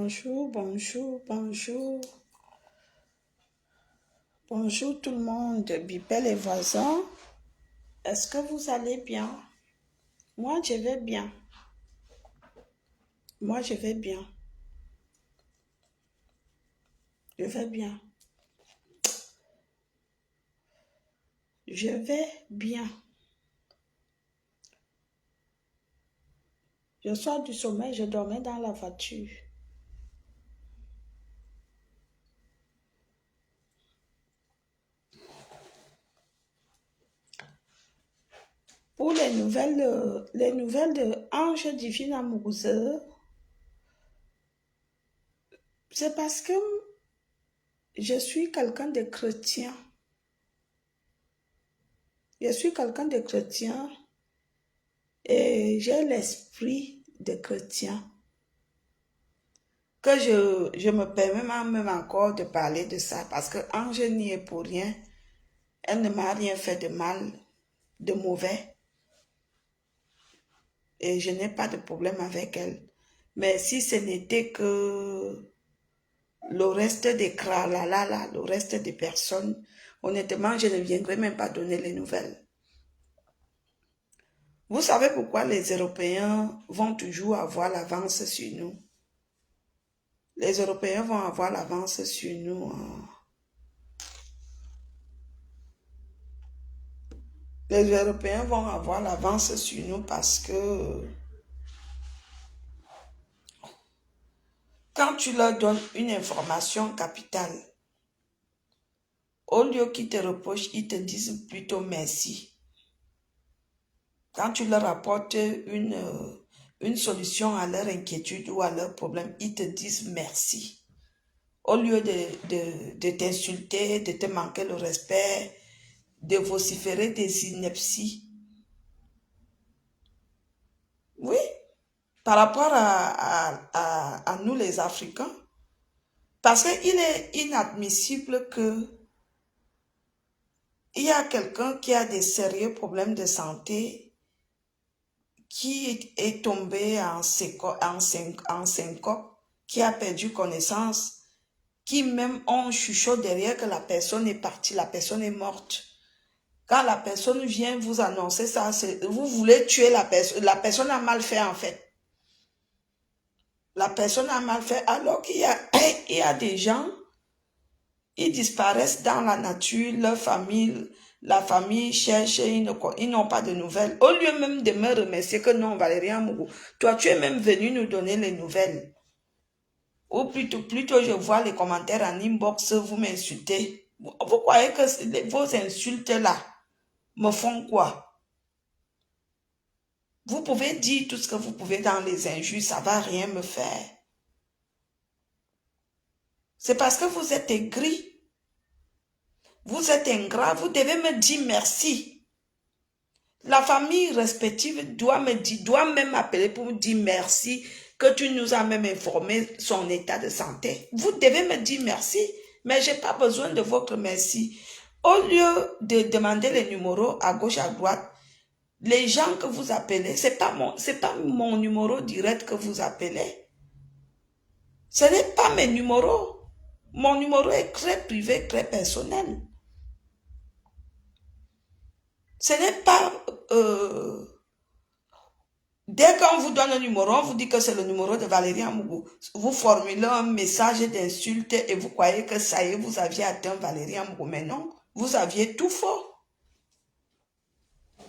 Bonjour, bonjour, bonjour. Bonjour tout le monde, Bipel et voisins. Est-ce que vous allez bien? Moi, je vais bien. Moi, je vais bien. Je vais bien. Je vais bien. Je sors du sommeil, je dormais dans la voiture. Pour les nouvelles de Ange Divine Amoureuse, c'est parce que je suis quelqu'un de chrétien. Je suis quelqu'un de chrétien et j'ai l'esprit de chrétien. Que je me permets même encore de parler de ça parce que Ange n'y est pour rien. Elle ne m'a rien fait de mal, de mauvais. Et je n'ai pas de problème avec elle. Mais si ce n'était que le reste des kralala, là, le reste des personnes, honnêtement, je ne viendrai même pas donner les nouvelles. Vous savez pourquoi les Européens vont toujours avoir l'avance sur nous? Les Européens vont avoir l'avance sur nous. Les Européens vont avoir l'avance sur nous parce que quand tu leur donnes une information capitale, au lieu qu'ils te reprochent, ils te disent plutôt merci. Quand tu leur apportes une solution à leur inquiétude ou à leur problème, ils te disent merci. Au lieu de t'insulter, de te manquer le respect, de vociférer des inepties. Oui, par rapport à nous les Africains. Parce qu'il est inadmissible que il y a quelqu'un qui a des sérieux problèmes de santé, qui est tombé en syncope, qui a perdu connaissance, qui même on chuchote derrière que la personne est partie, la personne est morte. Quand la personne vient vous annoncer ça, vous voulez tuer la personne a mal fait en fait. La personne a mal fait alors qu'il y a des gens, ils disparaissent dans la nature, leur famille, la famille cherche, ils n'ont pas de nouvelles. Au lieu même de me remercier que non, Valérie Amougou, toi tu es même venu nous donner les nouvelles. Ou plutôt je vois les commentaires en inbox, vous m'insultez. Vous croyez que vos insultes là me font quoi? Vous pouvez dire tout ce que vous pouvez dans les injures, ça va rien me faire. C'est parce que vous êtes aigri. Vous êtes ingrat, vous devez me dire merci. La famille respective doit même m'appeler pour me dire merci, que tu nous as même informé son état de santé. Vous devez me dire merci, mais je n'ai pas besoin de votre merci. Au lieu de demander les numéros à gauche, à droite, les gens que vous appelez, c'est pas mon numéro direct que vous appelez. Ce n'est pas mes numéros. Mon numéro est très privé, très personnel. Ce n'est pas... dès qu'on vous donne un numéro, on vous dit que c'est le numéro de Valérie Amougou. Vous formulez un message d'insulte et vous croyez que ça y est, vous aviez atteint Valérie Amougou. Mais non, vous aviez tout faux.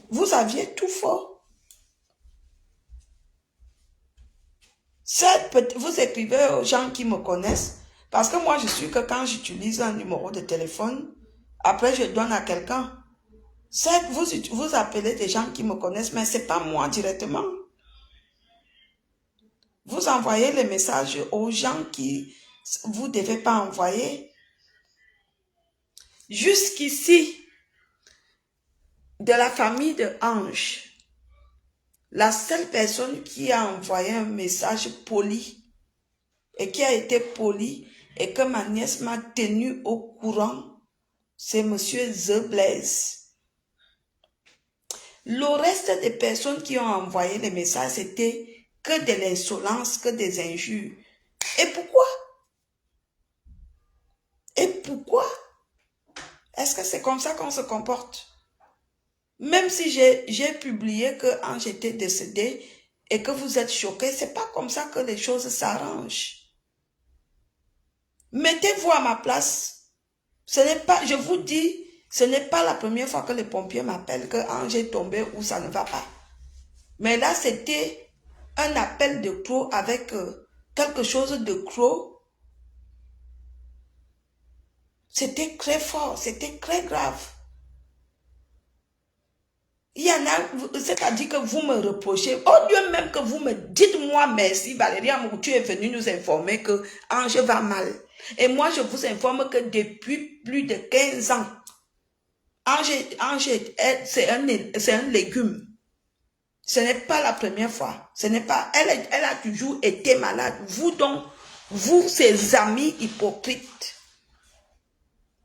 Vous aviez tout faux. Vous écrivez aux gens qui me connaissent. Parce que moi, je suis que quand j'utilise un numéro de téléphone, après je donne à quelqu'un. Vous appelez des gens qui me connaissent, mais ce n'est pas moi directement. Vous envoyez les messages aux gens qui vous ne devez pas envoyer. Jusqu'ici, de la famille de Ange, la seule personne qui a envoyé un message poli et qui a été poli et que ma nièce m'a tenu au courant, c'est monsieur The Blaise. Le reste des personnes qui ont envoyé les messages, c'était que de l'insolence, que des injures. Et pourquoi? Et pourquoi? Est-ce que c'est comme ça qu'on se comporte? Même si j'ai publié que Ange était décédé et que vous êtes choqués, c'est pas comme ça que les choses s'arrangent. Mettez-vous à ma place. Ce n'est pas, je vous dis, ce n'est pas la première fois que les pompiers m'appellent que Ange est tombé ou ça ne va pas. Mais là, c'était un appel de croc avec quelque chose de croc. C'était très fort, c'était très grave. Il y en a, c'est-à-dire que vous me reprochez, au lieu même que vous me dites-moi merci, Valérie Amoukou, tu es venue nous informer que Ange va mal. Et moi, je vous informe que depuis plus de 15 ans, Ange c'est un légume. Ce n'est pas la première fois. Ce n'est pas, elle a toujours été malade. Vous donc, vous, ses amis hypocrites,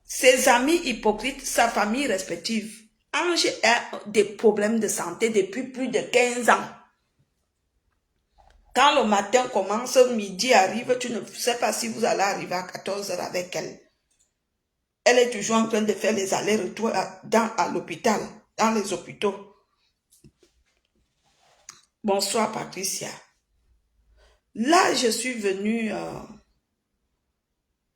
sa famille respective, Ange a des problèmes de santé depuis plus de 15 ans. Quand le matin commence, midi arrive, tu ne sais pas si vous allez arriver à 14 h avec elle. Elle est toujours en train de faire les allers-retours à l'hôpital, dans les hôpitaux. Bonsoir Patricia. Là, je suis venue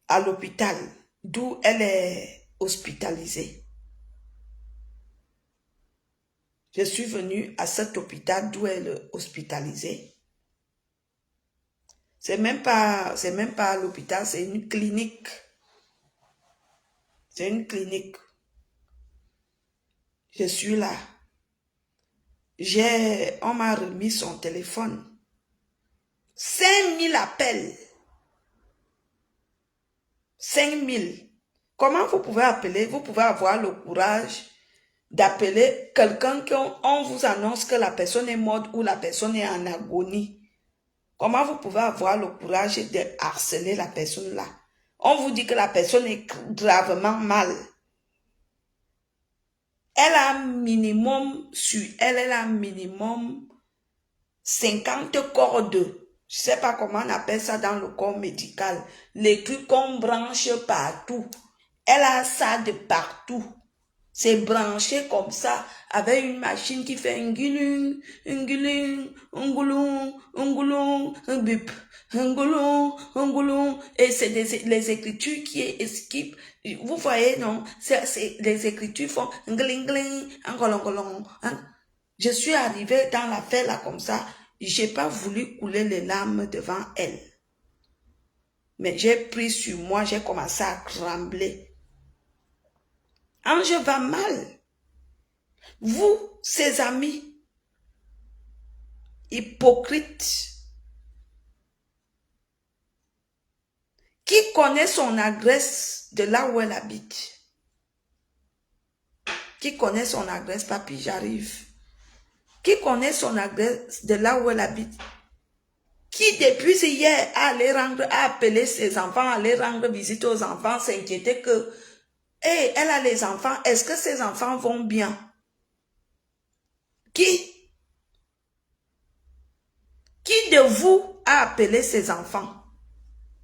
à l'hôpital, d'où elle est hospitalisée. Je suis venue à cet hôpital d'où elle est hospitalisée. C'est même pas l'hôpital, c'est une clinique. C'est une clinique. Je suis là. On m'a remis son téléphone. 5000 appels. 5000. Comment vous pouvez appeler? Vous pouvez avoir le courage d'appeler quelqu'un qu'on vous annonce que la personne est morte ou la personne est en agonie. Comment vous pouvez avoir le courage de harceler la personne là? On vous dit que la personne est gravement mal. Elle a minimum, sur elle, elle a minimum 50 cordes. Je ne sais pas comment on appelle ça dans le corps médical. Les trucs qu'on branche partout. Elle a ça de partout. C'est branché comme ça, avec une machine qui fait un guilin, un guilin, un goulon, un goulon, un bip, un goulon, un goulon. Et c'est les écritures qui esquivent. Vous voyez, non? Les écritures font un glin, un golon. Je suis arrivée dans l'affaire là comme ça. J'ai pas voulu couler les larmes devant elle. Mais j'ai pris sur moi, j'ai commencé à trembler. Ange va mal. Vous, ses amis, hypocrites, qui connaît son adresse de là où elle habite? Qui connaît son adresse, papy, j'arrive. Qui connaît son adresse de là où elle habite? Qui depuis hier a appelé ses enfants, aller rendre visite aux enfants, s'inquiéter que hey, elle a les enfants, est-ce que ses enfants vont bien? Qui de vous a appelé ses enfants?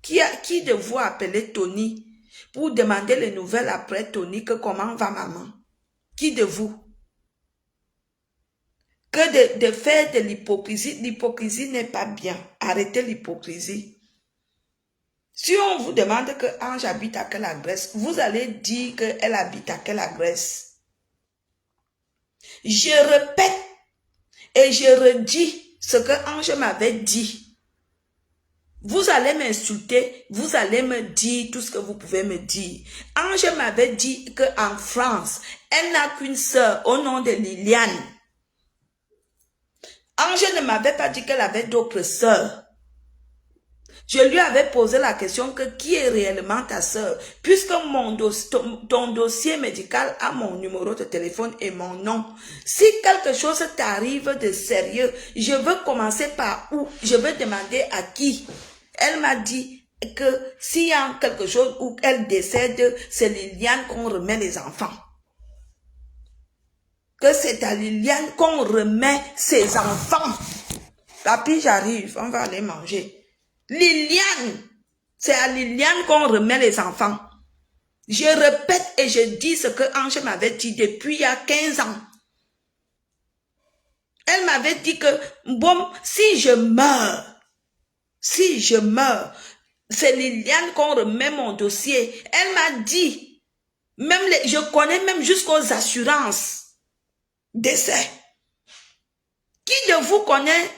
Qui de vous a appelé Tony pour demander les nouvelles après Tony que comment va maman? Qui de vous? Que de faire de l'hypocrisie n'est pas bien. Arrêtez l'hypocrisie. Si on vous demande que Ange habite à quelle adresse, vous allez dire qu'elle habite à quelle adresse. Je répète et je redis ce que Ange m'avait dit. Vous allez m'insulter, vous allez me dire tout ce que vous pouvez me dire. Ange m'avait dit qu'en France, elle n'a qu'une sœur au nom de Liliane. Ange ne m'avait pas dit qu'elle avait d'autres sœurs. Je lui avais posé la question que qui est réellement ta sœur, puisque ton dossier médical a mon numéro de téléphone et mon nom. Si quelque chose t'arrive de sérieux, je veux commencer par où? Je veux demander à qui? Elle m'a dit que s'il y a quelque chose où elle décède, c'est Liliane qu'on remet les enfants. Que c'est à Liliane qu'on remet ses enfants. Papy, j'arrive, on va aller manger. Liliane, C'est à Liliane qu'on remet les enfants. Je répète et je dis ce que Ange m'avait dit depuis il y a 15 ans. Elle m'avait dit que, bon, si je meurs, c'est Liliane qu'on remet mon dossier. Elle m'a dit, même je connais même jusqu'aux assurances décès. Qui de vous connaît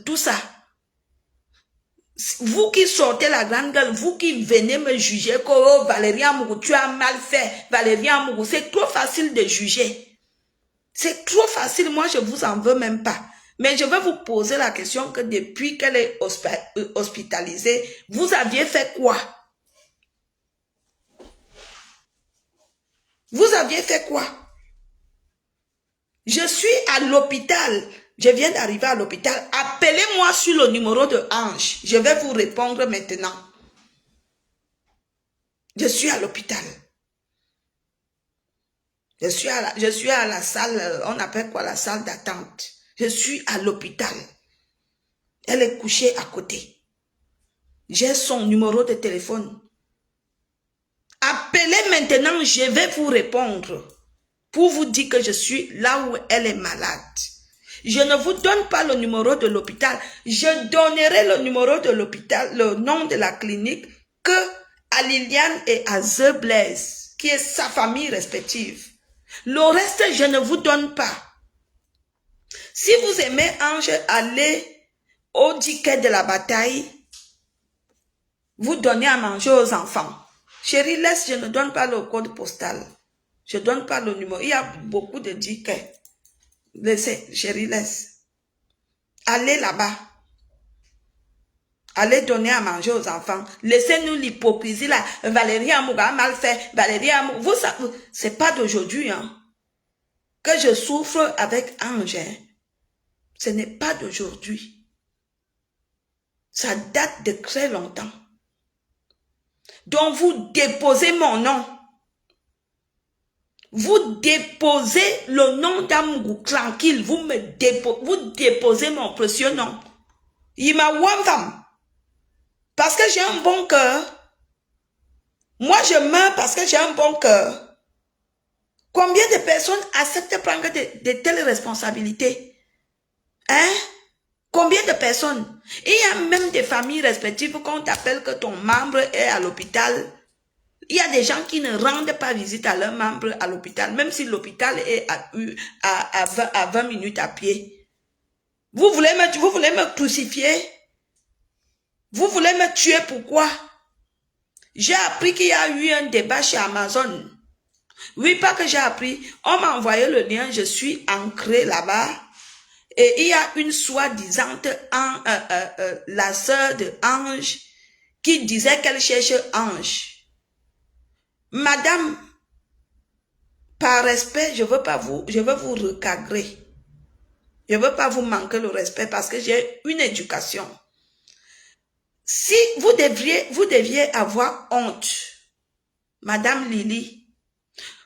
tout ça? Vous qui sortez la grande gueule, vous qui venez me juger que oh, Valérie Amourou, tu as mal fait, Valérie Amourou, c'est trop facile de juger. C'est trop facile, moi je vous en veux même pas. Mais je vais vous poser la question que depuis qu'elle est hospitalisée, vous aviez fait quoi? Vous aviez fait quoi? Je suis à l'hôpital. Je viens d'arriver à l'hôpital. Appelez-moi sur le numéro de Ange. Je vais vous répondre maintenant. Je suis à l'hôpital. Je suis à la salle, on appelle quoi la salle d'attente. Je suis à l'hôpital. Elle est couchée à côté. J'ai son numéro de téléphone. Appelez maintenant, je vais vous répondre. Pour vous dire que je suis là où elle est malade. Je ne vous donne pas le numéro de l'hôpital. Je donnerai le numéro de l'hôpital, le nom de la clinique, que à Liliane et à The Blaise, qui est sa famille respective. Le reste, je ne vous donne pas. Si vous aimez Ange, allez au ticket de la bataille, vous donnez à manger aux enfants. Chérie, laisse, je ne donne pas le code postal. Je ne donne pas le numéro. Il y a beaucoup de tickets. Laissez, chérie, laisse. Allez là-bas. Allez donner à manger aux enfants. Laissez-nous l'hypocrisie là. Valérie Amourou a mal fait. Valérie Amourou. Vous savez, c'est pas d'aujourd'hui, hein, que je souffre avec Ange. Hein. Ce n'est pas d'aujourd'hui. Ça date de très longtemps. Donc vous déposez mon nom. Vous déposez le nom d'Amourou tranquille. Vous déposez mon précieux nom. Il m'a femme. Parce que j'ai un bon cœur. Moi, je meurs parce que j'ai un bon cœur. Combien de personnes acceptent de prendre de telles responsabilités? Hein? Combien de personnes? Il y a même des familles respectives quand t'appelle que ton membre est à l'hôpital. Il y a des gens qui ne rendent pas visite à leur membre à l'hôpital, même si l'hôpital est à 20 minutes à pied. Vous voulez me crucifier? Vous voulez me tuer, pourquoi? J'ai appris qu'il y a eu un débat chez Amazon. Oui, pas que j'ai appris. On m'a envoyé le lien, je suis ancré là-bas. Et il y a une soi-disant la sœur de Ange qui disait qu'elle cherche Ange. Madame, par respect, je veux vous recadrer. Je veux pas vous manquer le respect parce que j'ai une éducation. Si vous deviez avoir honte, Madame Lily,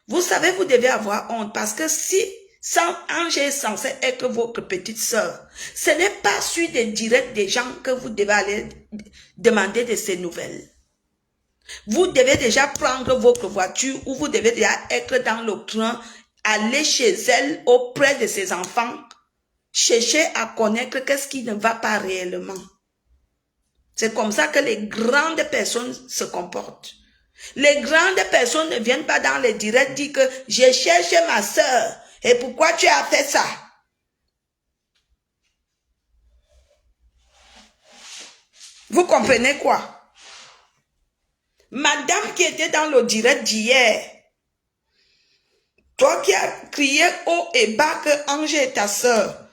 vous savez, vous devez avoir honte parce que si Ange est censé être votre petite sœur, ce n'est pas sur des directs des gens que vous devez aller demander de ces nouvelles. Vous devez déjà prendre votre voiture ou vous devez déjà être dans le train, aller chez elle auprès de ses enfants, chercher à connaître qu'est-ce qui ne va pas réellement. C'est comme ça que les grandes personnes se comportent. Les grandes personnes ne viennent pas dans les directs dire que j'ai cherché ma soeur et pourquoi tu as fait ça? Vous comprenez quoi? Madame qui était dans le direct d'hier, toi qui as crié haut et bas que Ange est ta soeur,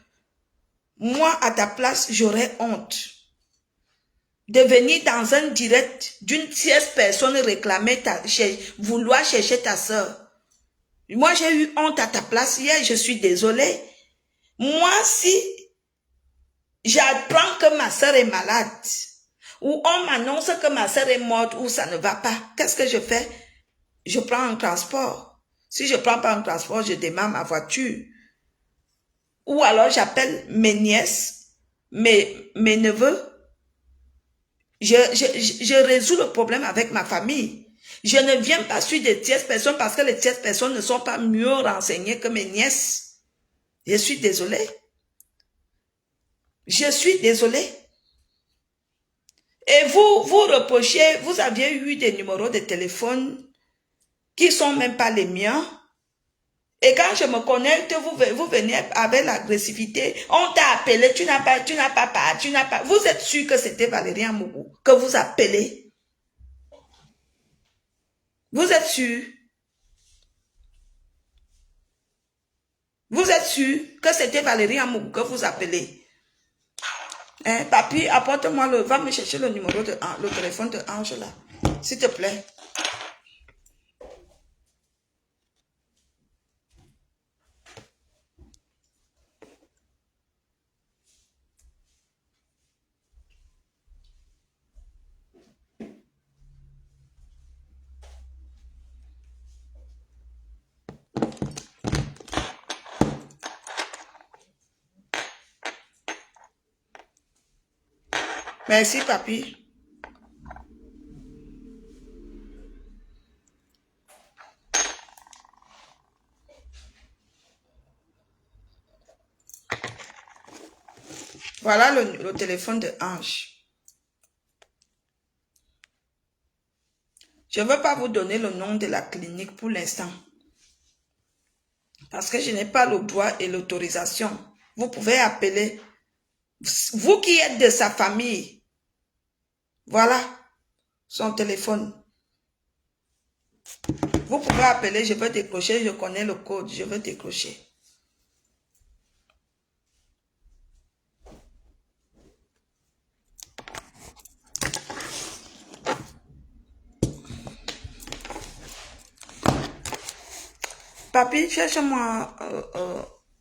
moi à ta place j'aurais honte de venir dans un direct d'une tierce personne réclamer vouloir chercher ta soeur. Moi, j'ai eu honte à ta place hier, je suis désolée. Moi, si j'apprends que ma soeur est malade, ou on m'annonce que ma soeur est morte, ou ça ne va pas, qu'est-ce que je fais? Je prends un transport. Si je ne prends pas un transport, je démarre ma voiture. Ou alors j'appelle mes nièces, mes neveux, je résous le problème avec ma famille. Je ne viens pas sur des tierces personnes parce que les tierces personnes ne sont pas mieux renseignées que mes nièces. Je suis désolée. Je suis désolée. Et vous reprochez, vous aviez eu des numéros de téléphone qui sont même pas les miens. Et quand je me connecte, vous venez avec l'agressivité. On t'a appelé, tu n'as pas. Vous êtes sûr que c'était Valérie Amougou que vous appelez? Vous êtes sûr? Vous êtes sûr que c'était Valérie Amougou que vous appelez? Hein, papi, apporte-moi va me chercher le numéro le téléphone de Ange là. S'il te plaît. Merci, papi. Voilà le téléphone de Ange. Je ne veux pas vous donner le nom de la clinique pour l'instant. Parce que je n'ai pas le droit et l'autorisation. Vous pouvez appeler. Vous qui êtes de sa famille. Voilà son téléphone. Vous pouvez appeler, je veux décrocher, je connais le code, je veux décrocher. Papi, cherche-moi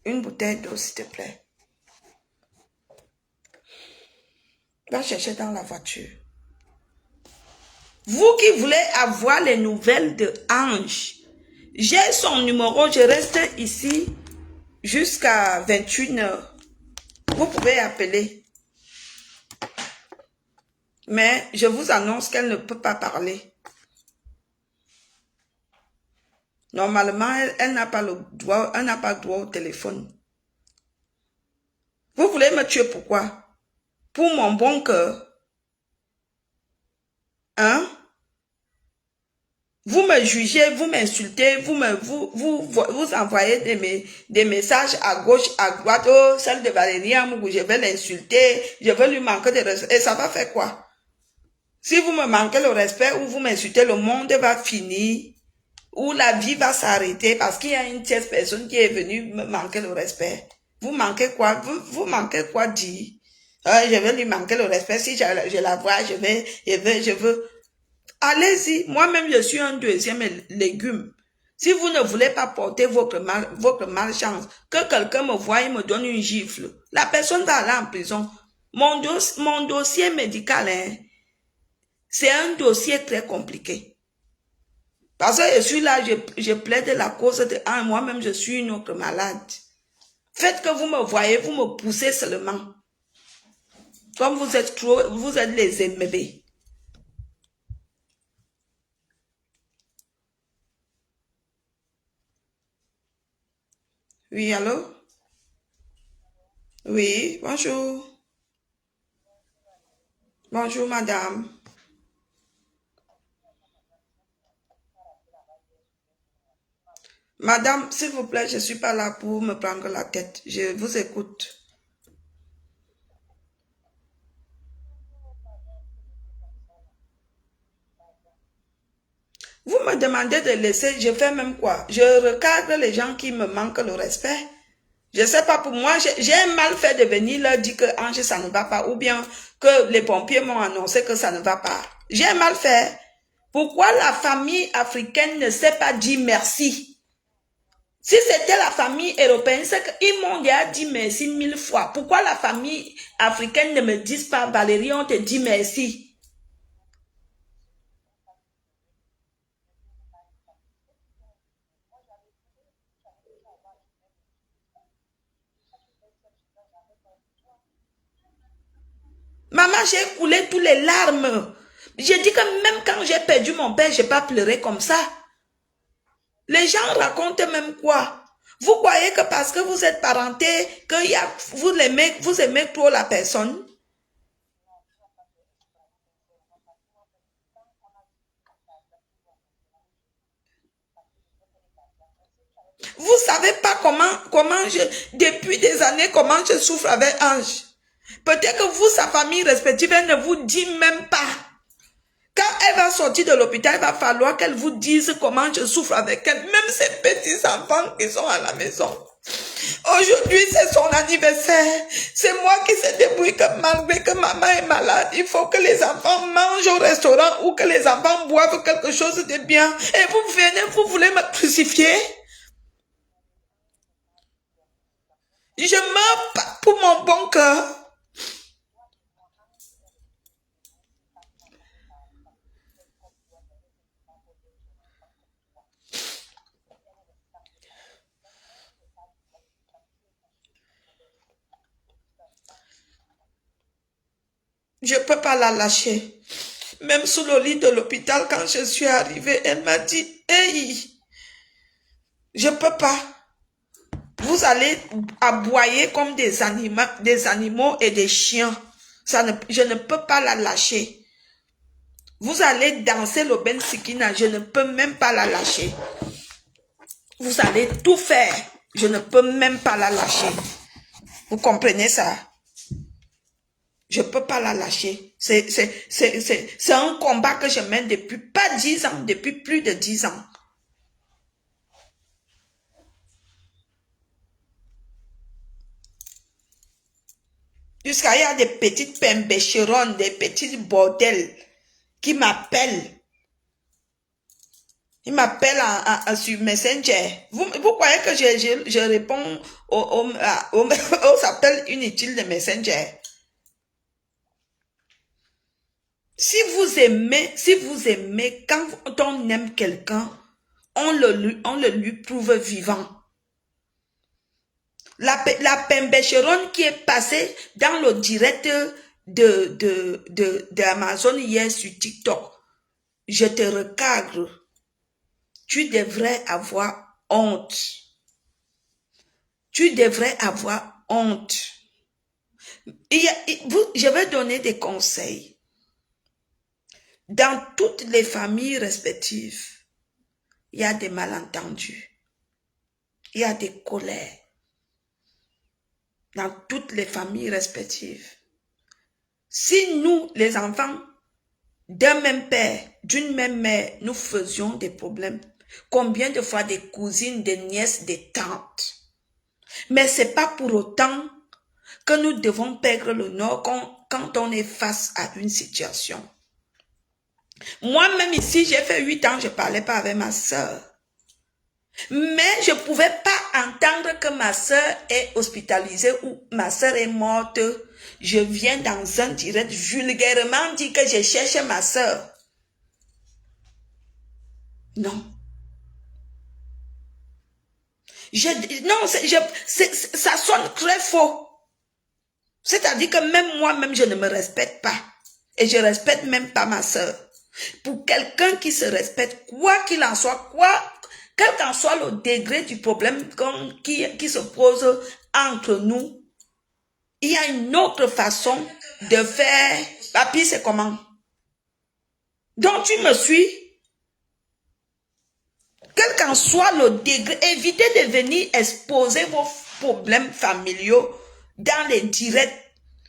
une bouteille d'eau, s'il te plaît. Va chercher dans la voiture. Vous qui voulez avoir les nouvelles de Ange, j'ai son numéro, je reste ici jusqu'à 21h. Vous pouvez appeler. Mais je vous annonce qu'elle ne peut pas parler. Normalement, elle n'a pas le droit, elle n'a pas le droit au téléphone. Vous voulez me tuer pourquoi? Pour mon bon cœur. Hein? Vous me jugez, vous m'insultez, vous envoyez des messages à gauche, à droite. Oh, celle de Valérie Amougou, je vais l'insulter, je vais lui manquer de respect. Et ça va faire quoi? Si vous me manquez le respect ou vous m'insultez, le monde va finir. Ou la vie va s'arrêter parce qu'il y a une tierce personne qui est venue me manquer le respect. Vous manquez quoi? Vous manquez quoi dire? Je vais lui manquer le respect. Si je la vois, je veux. Allez-y. Moi-même, je suis un deuxième légume. Si vous ne voulez pas porter votre malchance, que quelqu'un me voie et me donne une gifle, la personne va aller en prison. Mon dossier médical, hein, c'est un dossier très compliqué. Parce que je suis là, je plaide la cause de moi-même, je suis une autre malade. Faites que vous me voyez, vous me poussez seulement. Comme vous êtes les MB. Oui, allô? Oui, bonjour. Bonjour, madame. Madame, s'il vous plaît, je ne suis pas là pour me prendre la tête. Je vous écoute. Vous me demandez de laisser, je fais même quoi? Je recadre les gens qui me manquent le respect. Je ne sais pas, pour moi, j'ai mal fait de venir leur dire que Ange, ça ne va pas, ou bien que les pompiers m'ont annoncé que ça ne va pas. J'ai mal fait. Pourquoi la famille africaine ne sait pas dire merci? Si c'était la famille européenne, c'est qu'ils m'ont déjà dit merci 1000 fois. Pourquoi la famille africaine ne me dit pas, Valérie, on te dit merci? Maman, j'ai coulé tous les larmes. J'ai dit que même quand j'ai perdu mon père, je n'ai pas pleuré comme ça. Les gens racontent même quoi? Vous croyez que parce que vous êtes parenté, que vous aimez trop la personne? Vous savez pas depuis des années, comment je souffre avec Ange. Peut-être que vous, sa famille respective, elle ne vous dit même pas. Quand elle va sortir de l'hôpital, il va falloir qu'elle vous dise comment je souffre avec elle. Même ces petits enfants qui sont à la maison. Aujourd'hui, c'est son anniversaire. C'est moi qui se débrouille que malgré que maman est malade, il faut que les enfants mangent au restaurant ou que les enfants boivent quelque chose de bien. Et vous venez, vous voulez me crucifier? Je meurs pas pour mon bon cœur. Je ne peux pas la lâcher. Même sous le lit de l'hôpital, quand je suis arrivée, elle m'a dit, hey, je ne peux pas. Vous allez aboyer comme des animaux et des chiens. Je ne peux pas la lâcher. Vous allez danser le Ben Sikina, je ne peux même pas la lâcher. Vous allez tout faire, je ne peux même pas la lâcher. Vous comprenez ça? Je ne peux pas la lâcher. C'est un combat que je mène depuis pas 10 ans, depuis plus de 10 ans. Jusqu'à il y a des petites pembécheronnes, des petits bordels qui m'appellent. Ils m'appellent sur Messenger. Vous croyez que je réponds aux appels inutiles de Messenger? Si vous aimez, quand on aime quelqu'un, on le lui prouve vivant. La pembécheronne qui est passée dans le direct d'Amazon hier sur TikTok, je te recadre. Tu devrais avoir honte. Tu devrais avoir honte. Je vais donner des conseils. Dans toutes les familles respectives, il y a des malentendus. Il y a des colères. Dans toutes les familles respectives. Si nous, les enfants d'un même père, d'une même mère, nous faisions des problèmes, combien de fois des cousines, des nièces, des tantes? Mais ce n'est pas pour autant que nous devons perdre le nord quand on est face à une situation. Moi-même ici, j'ai fait 8 ans, je ne parlais pas avec ma soeur. Mais je ne pouvais pas entendre que ma soeur est hospitalisée ou ma soeur est morte. Je viens dans un direct vulgairement dire que je cherche ma soeur. Non. Ça sonne très faux. C'est-à-dire que même moi-même, je ne me respecte pas. Et je ne respecte même pas ma soeur. Pour quelqu'un qui se respecte, quoi qu'il en soit, quel qu'en soit le degré du problème qui se pose entre nous, il y a une autre façon de faire. Papi, c'est comment? Donc, tu me suis? Quel qu'en soit le degré, évitez de venir exposer vos problèmes familiaux dans les directs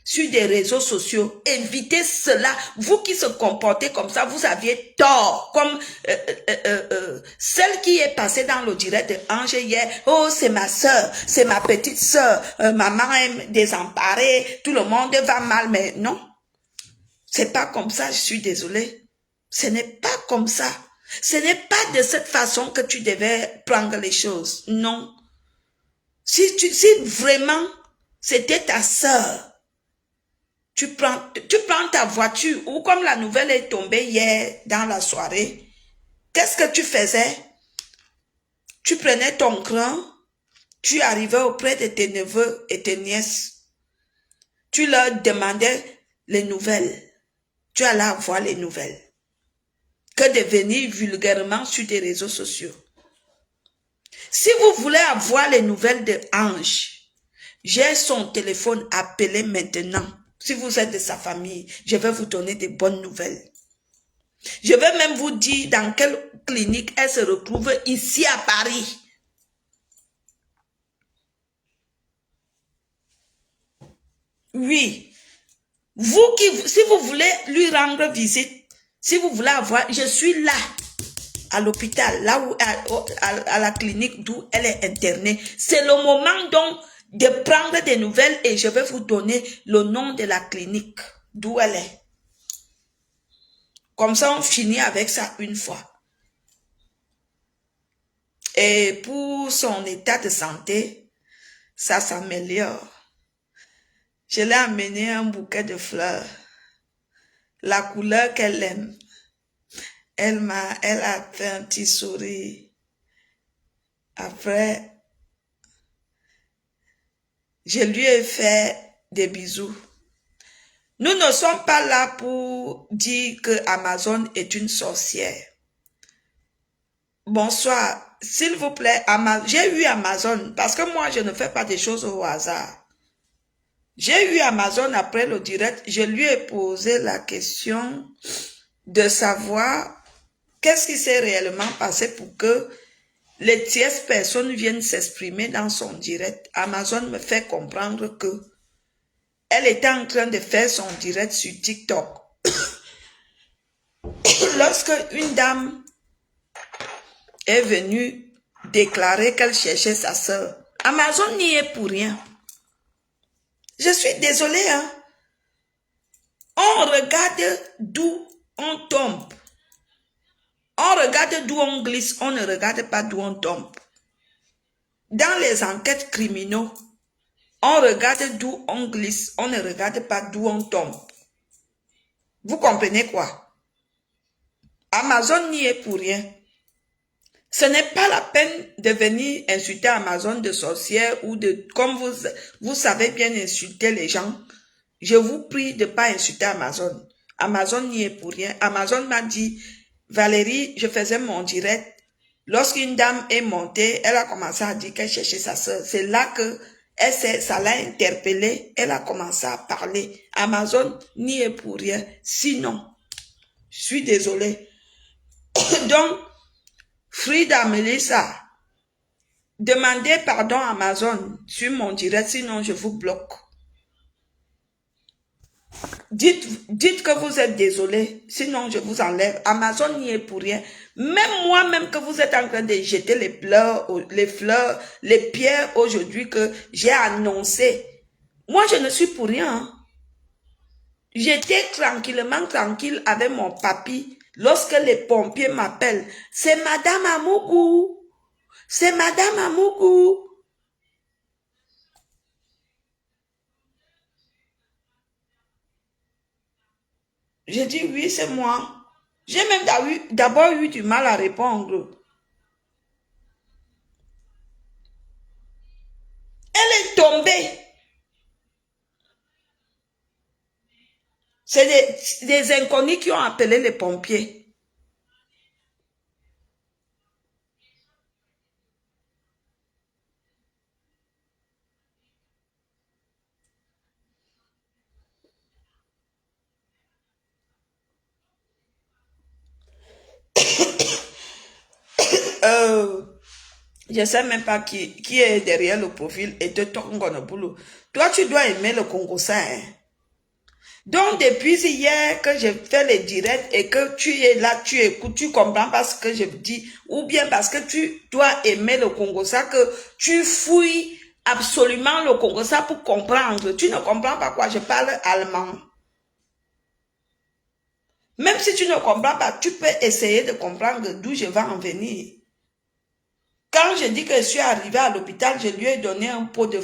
sur des réseaux sociaux. Évitez cela. Vous qui se comportez comme ça, vous aviez tort. Comme celle qui est passée dans le direct de Ange hier. Oh, c'est ma soeur, c'est ma petite soeur. Maman est désemparée, tout le monde va mal. Mais non, c'est pas comme ça, je suis désolée. Ce n'est pas comme ça. Ce n'est pas de cette façon que tu devais prendre les choses. Non. Si vraiment c'était ta sœur, tu prends ta voiture, ou comme la nouvelle est tombée hier dans la soirée, qu'est-ce que tu faisais? Tu prenais ton cran, tu arrivais auprès de tes neveux et tes nièces. Tu leur demandais les nouvelles. Tu allais avoir les nouvelles. Que de venir vulgairement sur des réseaux sociaux. Si vous voulez avoir les nouvelles de Ange, j'ai son téléphone, appelez maintenant. Si vous êtes de sa famille, je vais vous donner des bonnes nouvelles. Je vais même vous dire dans quelle clinique elle se retrouve ici à Paris. Oui. Si vous voulez lui rendre visite, si vous voulez avoir, je suis là, à l'hôpital, là où, à la clinique d'où elle est internée. C'est le moment donc de prendre des nouvelles et je vais vous donner le nom de la clinique d'où elle est. Comme ça, on finit avec ça une fois. Et pour son état de santé, ça s'améliore. Je l'ai amené un bouquet de fleurs. La couleur qu'elle aime. Elle a fait un petit sourire. Après, je lui ai fait des bisous. Nous ne sommes pas là pour dire que Amazon est une sorcière. Bonsoir, s'il vous plaît, j'ai eu Amazon parce que moi, je ne fais pas des choses au hasard. J'ai eu Amazon après le direct, je lui ai posé la question de savoir qu'est-ce qui s'est réellement passé pour que les tierces personnes viennent s'exprimer dans son direct. Amazon me fait comprendre que elle était en train de faire son direct sur TikTok. Lorsque une dame est venue déclarer qu'elle cherchait sa sœur, Amazon n'y est pour rien. Je suis désolée, hein. On regarde d'où on tombe. On regarde d'où on glisse, on ne regarde pas d'où on tombe. Dans les enquêtes criminelles, on regarde d'où on glisse, on ne regarde pas d'où on tombe. Vous comprenez quoi? Amazon n'y est pour rien. Ce n'est pas la peine de venir insulter Amazon de sorcière ou de... Comme vous savez bien insulter les gens, je vous prie de ne pas insulter Amazon. Amazon n'y est pour rien. Amazon m'a dit, Valérie, je faisais mon direct. Lorsqu'une dame est montée, elle a commencé à dire qu'elle cherchait sa soeur. C'est là que ça l'a interpellée. Elle a commencé à parler. Amazon n'y est pour rien. Sinon, je suis désolée. Donc, Frida Melissa, demandez pardon à Amazon sur mon direct, sinon je vous bloque. Dites que vous êtes désolé, sinon je vous enlève. Amazon n'y est pour rien. Même moi-même que vous êtes en train de jeter les fleurs, les pierres aujourd'hui que j'ai annoncé. Moi, je ne suis pour rien. Hein. J'étais tranquille avec mon papy. Lorsque les pompiers m'appellent, c'est Madame Amougou. C'est Madame Amougou. J'ai dit oui, c'est moi. J'ai même d'abord eu du mal à répondre. Elle est tombée. C'est des inconnus qui ont appelé les pompiers. Je ne sais même pas qui est derrière le profil et de Tongonobulu. Toi, tu dois aimer le Congo ça. Hein? Donc, depuis hier que je fais les directs et que tu es là, tu écoutes, tu comprends pas ce que je dis, ou bien parce que tu dois aimer le Congo ça, que tu fouilles absolument le Congo ça pour comprendre. Tu ne comprends pas quoi, je parle allemand. Même si tu ne comprends pas, tu peux essayer de comprendre d'où je vais en venir. Quand je dis que je suis arrivée à l'hôpital, je lui ai donné un pot de...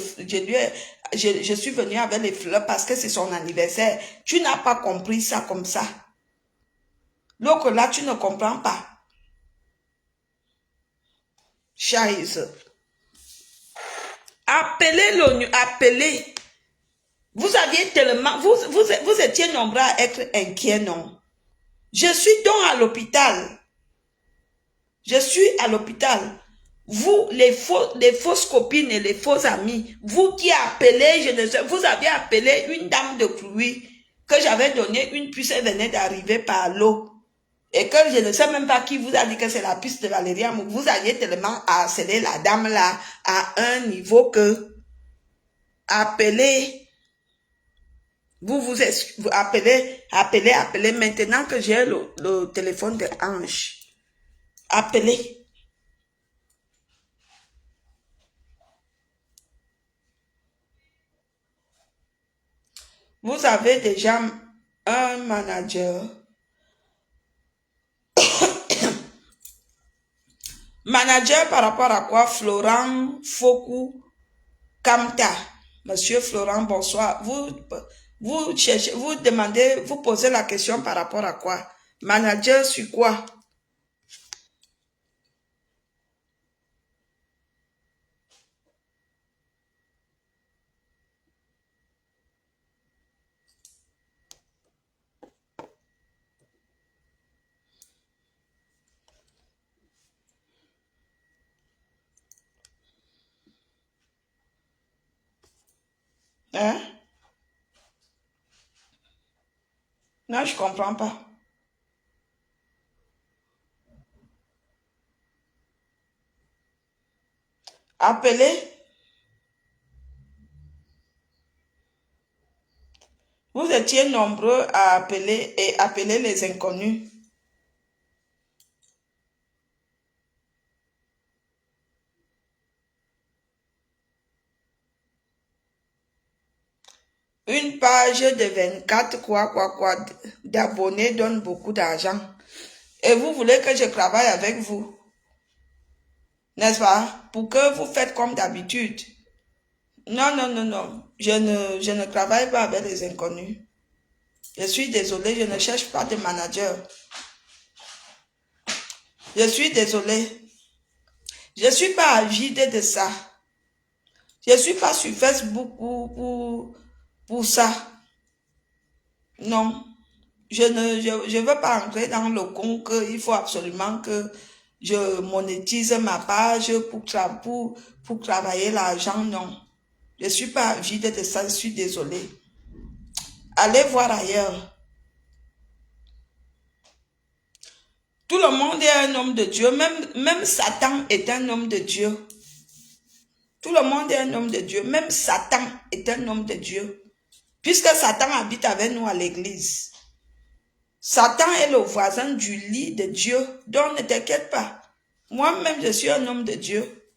Je suis venue avec les fleurs parce que c'est son anniversaire. Tu n'as pas compris ça comme ça. Donc là, tu ne comprends pas. Chaise. Appelez l'ONU, appelez. Vous aviez tellement, vous étiez nombreux à être inquiets, non? Je suis donc à l'hôpital. Je suis à l'hôpital. Vous, les fausses copines et les faux amis, vous qui appelez, je ne sais, vous avez appelé une dame de pluie que j'avais donné une puce, elle venait d'arriver par l'eau. Et que je ne sais même pas qui vous a dit que c'est la puce de Valérie Amour. Vous aviez tellement harcelé la dame là à un niveau que appelez, vous appelez. Maintenant que j'ai le téléphone de Ange, appelez. Vous avez déjà un manager. Manager par rapport à quoi? Florent Fokou Kamta. Monsieur Florent, bonsoir. Vous cherchez, vous demandez, vous posez la question par rapport à quoi? Manager sur quoi? Hein? Non, je comprends pas. Appelez. Vous étiez nombreux à appeler et appeler les inconnus. Une page de 24 quoi d'abonnés donne beaucoup d'argent. Et vous voulez que je travaille avec vous, n'est-ce pas? Pour que vous faites comme d'habitude. Non, non, non, non. Je ne travaille pas avec les inconnus. Je suis désolé, je ne cherche pas de manager. Je suis désolé. Je ne suis pas avide de ça. Je ne suis pas sur Facebook pour ça. Non. Je veux pas entrer dans le con qu'il faut absolument que je monétise ma page pour travailler l'argent. Non. Je ne suis pas vide de ça, je suis désolée. Allez voir ailleurs. Tout le monde est un homme de Dieu. Même Satan est un homme de Dieu. Tout le monde est un homme de Dieu. Même Satan est un homme de Dieu. Puisque Satan habite avec nous à l'église. Satan est le voisin du lit de Dieu. Donc ne t'inquiète pas. Moi-même, je suis un homme de Dieu.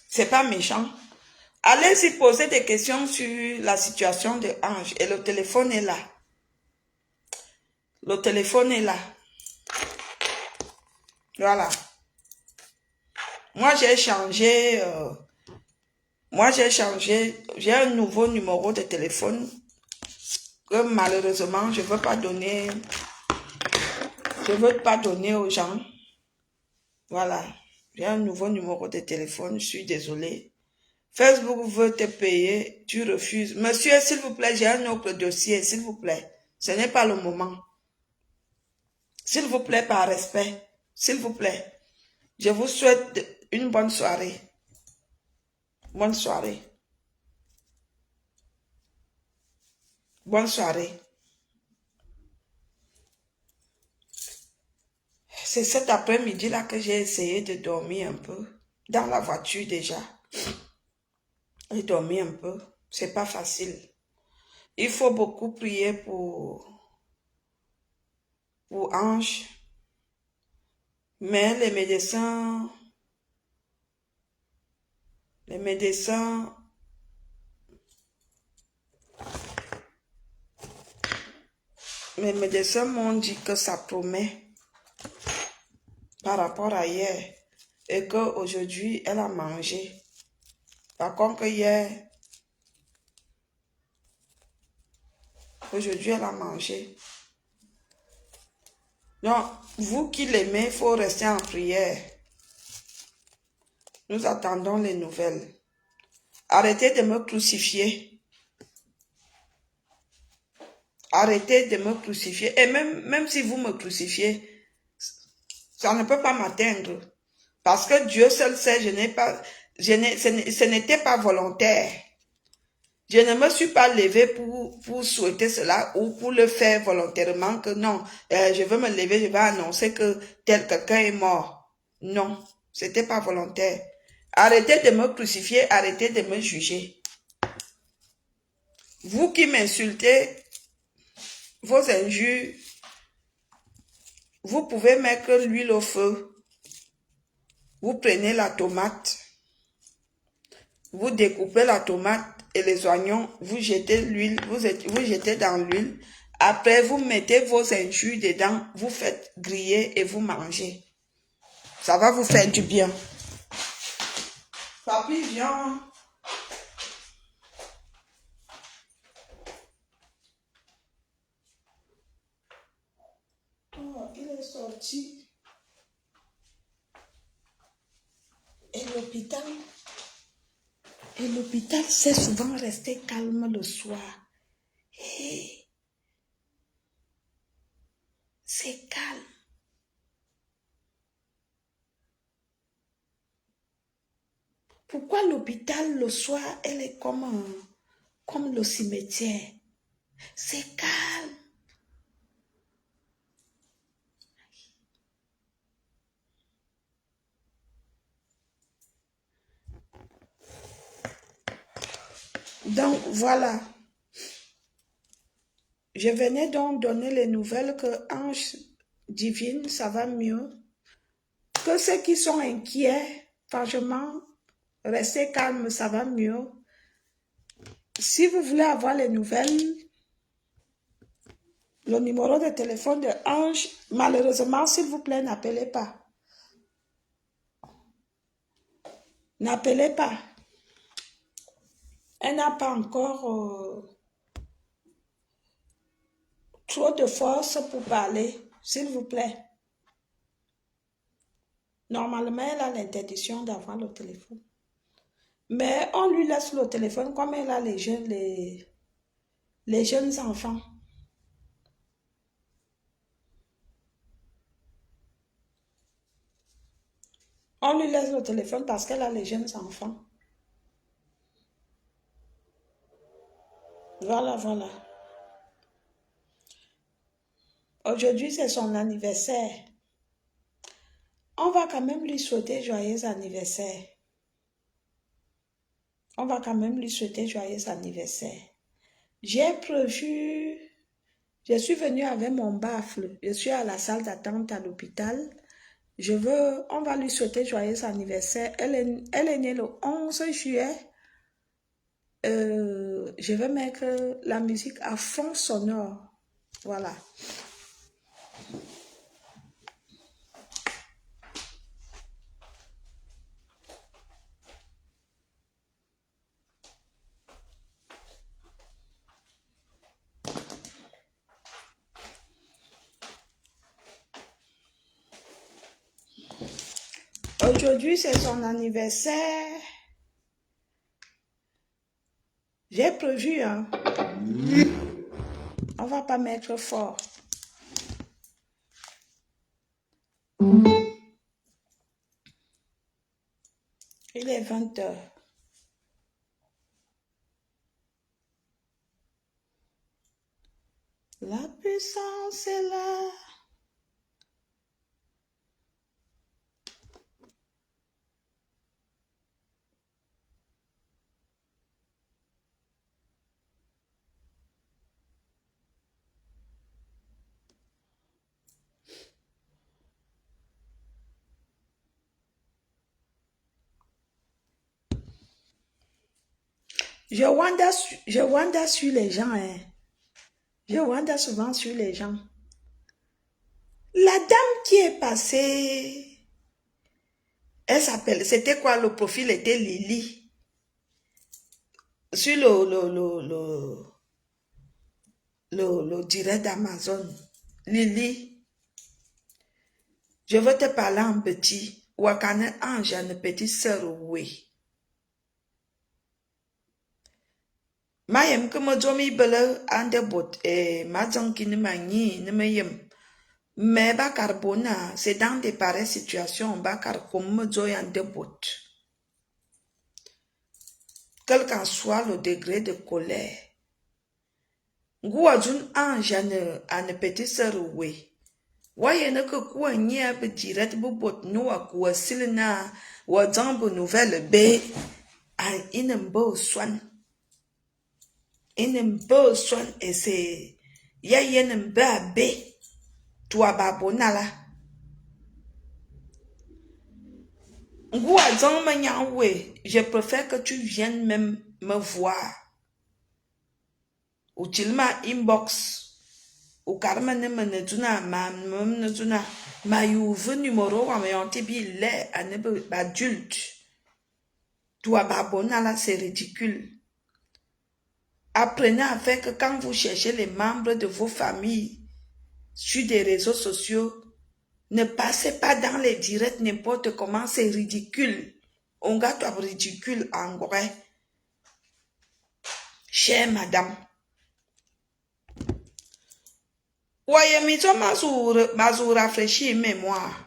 C'est pas méchant. Allez-y poser des questions sur la situation de Ange. Et le téléphone est là. Le téléphone est là. Voilà. Moi, j'ai changé. J'ai un nouveau numéro de téléphone que malheureusement, je ne veux pas donner. Je ne veux pas donner aux gens. Voilà. J'ai un nouveau numéro de téléphone. Je suis désolée. Facebook veut te payer. Tu refuses. Monsieur, s'il vous plaît, j'ai un autre dossier. S'il vous plaît. Ce n'est pas le moment. S'il vous plaît, par respect. S'il vous plaît. Je vous souhaite une bonne soirée. Bonne soirée. Bonne soirée. C'est cet après-midi-là que j'ai essayé de dormir un peu. Dans la voiture déjà. J'ai dormi un peu. C'est pas facile. Il faut beaucoup prier pour Ange. Mais les médecins m'ont dit que ça promet par rapport à hier et qu'aujourd'hui elle a mangé. Par contre hier, aujourd'hui elle a mangé. Donc, vous qui l'aimez, il faut rester en prière. Nous attendons les nouvelles. Arrêtez de me crucifier. Arrêtez de me crucifier. Et même si vous me crucifiez, ça ne peut pas m'atteindre. Parce que Dieu seul sait, ce n'était pas volontaire. Je ne me suis pas levée pour souhaiter cela ou pour le faire volontairement que non, je veux me lever, je vais annoncer que tel quelqu'un est mort. Non, c'était pas volontaire. Arrêtez de me crucifier, arrêtez de me juger. Vous qui m'insultez, vos injures, vous pouvez mettre l'huile au feu. Vous prenez la tomate, vous découpez la tomate et les oignons, vous jetez l'huile, vous jetez dans l'huile. Après, vous mettez vos injures dedans, vous faites griller et vous mangez. Ça va vous faire du bien. Papy, viens. Oh, il est sorti. Et l'hôpital, c'est souvent resté calme le soir. Hey, c'est calme. Pourquoi l'hôpital le soir, elle est comme le cimetière? C'est calme. Donc voilà. Je venais donc donner les nouvelles que Ange Divine, ça va mieux. Que ceux qui sont inquiets, franchement, restez calme, ça va mieux. Si vous voulez avoir les nouvelles, le numéro de téléphone de Ange, malheureusement, s'il vous plaît, n'appelez pas. N'appelez pas. Elle n'a pas encore trop de force pour parler, s'il vous plaît. Normalement, elle a l'interdiction d'avoir le téléphone. Mais on lui laisse le téléphone comme elle a les jeunes enfants. On lui laisse le téléphone parce qu'elle a les jeunes enfants. Voilà, voilà. Aujourd'hui, c'est son anniversaire. On va quand même lui souhaiter joyeux anniversaire. On va quand même lui souhaiter joyeux anniversaire. J'ai prévu, je suis venue avec mon baffle. Je suis à la salle d'attente à l'hôpital. On va lui souhaiter joyeux anniversaire. Elle est née le 11 juillet. Je vais mettre la musique à fond sonore. Voilà. Aujourd'hui, c'est son anniversaire. J'ai prévu, hein. On va pas mettre fort. Il est 20h. La puissance est là. Je wanda sur les gens, hein. Je wanda souvent sur les gens. La dame qui est passée, elle s'appelle, c'était quoi, le profil était Lily. Sur le direct d'Amazon. Lily, je veux te parler en petit. Wakane Ange, une petite sœur, oui. Mayem que me domi bele ande bot et ma qui ne mani ne me yem. Mais Bakarbona, c'est dans des pareilles situations, Bakar comme me doy ande bot. Quel qu'en soit le degré de colère. Gouadoun ange à ne petit sœur oui. Voyez ne que quoi n'y a pas direct bot nous à quoi silna ou à zambo nouvelle bé à inembo swan. Inembo swan et c'est ya yenembe à bé. Toi babonala. Gouadzon me je préfère que tu viennes même me voir. Ou tu m'as inbox. Ou carrément ne tuna ma youve numéro à me yantibi lait à ne pas adulte. Toi babonala c'est ridicule. Apprenez à faire que quand vous cherchez les membres de vos familles sur des réseaux sociaux, ne passez pas dans les directs n'importe comment, c'est ridicule. On gâte ridicule en vrai. Chère madame. Voyez, mito mazou rafraîchir mémoire.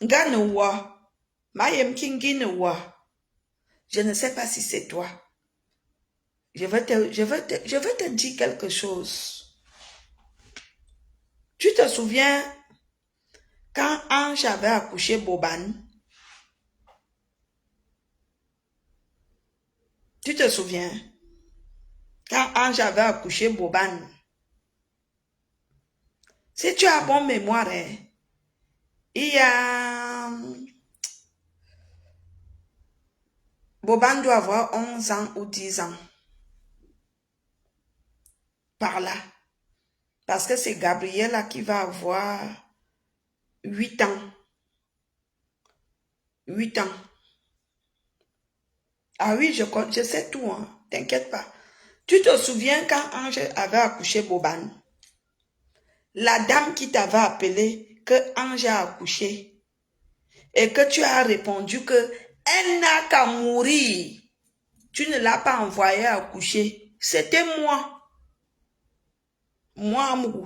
Gane wa. Mayem kingine wa. Je ne sais pas si c'est toi. Je vais te dire quelque chose. Tu te souviens quand Ange avait accouché Boban? Tu te souviens? Quand Ange avait accouché Boban? Si tu as bonne mémoire, hein, il y a... Boban doit avoir 11 ans ou 10 ans. Par là. Parce que c'est Gabriela qui va avoir 8 ans. 8 ans. Ah oui, je sais tout, hein. T'inquiète pas. Tu te souviens quand Ange avait accouché Boban? La dame qui t'avait appelé que Ange a accouché et que tu as répondu que elle n'a qu'à mourir. Tu ne l'as pas envoyé accoucher. C'était moi. Moi, Amou.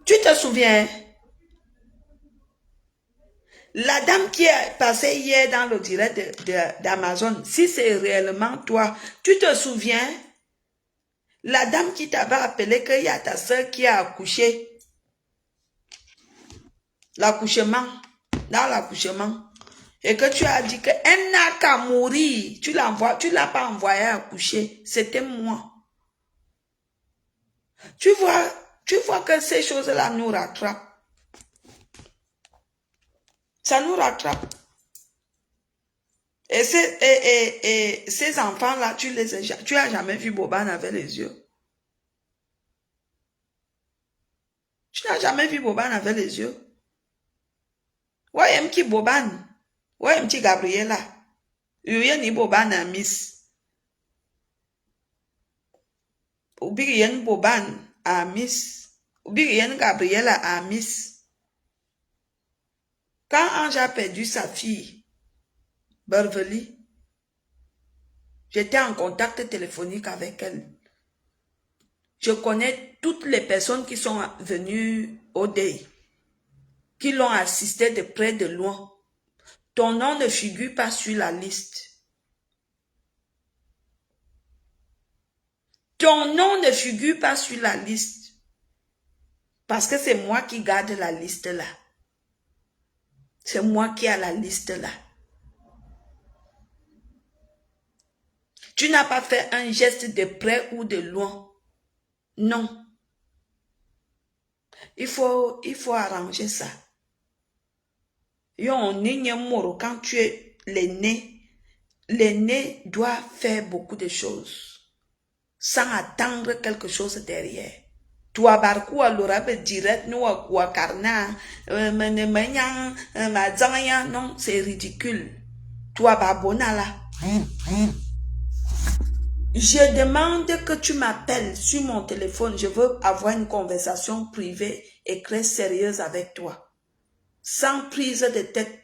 Tu te souviens? La dame qui est passée hier dans le direct d'Amazon, si c'est réellement toi, tu te souviens? La dame qui t'avait appelé qu'il y a ta soeur qui a accouché. L'accouchement. Dans l'accouchement. Et que tu as dit qu'elle n'a qu'à mourir. Tu l'as pas envoyé accoucher. C'était moi. Tu vois que ces choses-là nous rattrapent. Ça nous rattrape. Et ces enfants-là, tu as jamais vu Boban avec les yeux. Tu n'as jamais vu Boban avec les yeux. Ouais, qui Boban. Ouais, petit Gabriela. Il ni Boban à Miss. Ou bien Boban à Miss. Ou bien Gabriela à Miss. Quand Ange a perdu sa fille, Beverly, j'étais en contact téléphonique avec elle. Je connais toutes les personnes qui sont venues au deuil, qui l'ont assisté de près de loin. Ton nom ne figure pas sur la liste. Ton nom ne figure pas sur la liste. Parce que c'est moi qui garde la liste là. C'est moi qui ai la liste là. Tu n'as pas fait un geste de près ou de loin. Non. Il faut arranger ça. Quand tu es l'aîné doit faire beaucoup de choses sans attendre quelque chose derrière. Toi, barkou à l'orabe direct, nous à quoi carna, non, c'est ridicule. Toi, babonala. Je demande que tu m'appelles sur mon téléphone. Je veux avoir une conversation privée et très sérieuse avec toi. Sans prise de tête.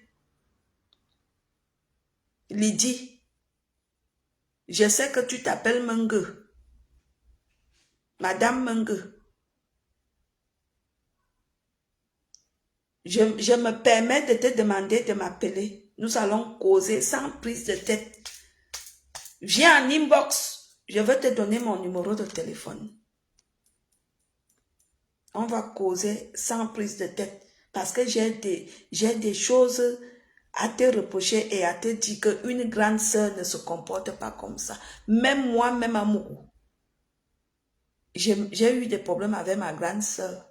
Lydie. Je sais que tu t'appelles Menge. Madame Menge. Je me permets de te demander de m'appeler. Nous allons causer sans prise de tête. Viens en inbox. Je vais te donner mon numéro de téléphone. On va causer sans prise de tête. Parce que j'ai des choses à te reprocher et à te dire qu'une grande sœur ne se comporte pas comme ça. Même moi, même Amourou. J'ai eu des problèmes avec ma grande sœur.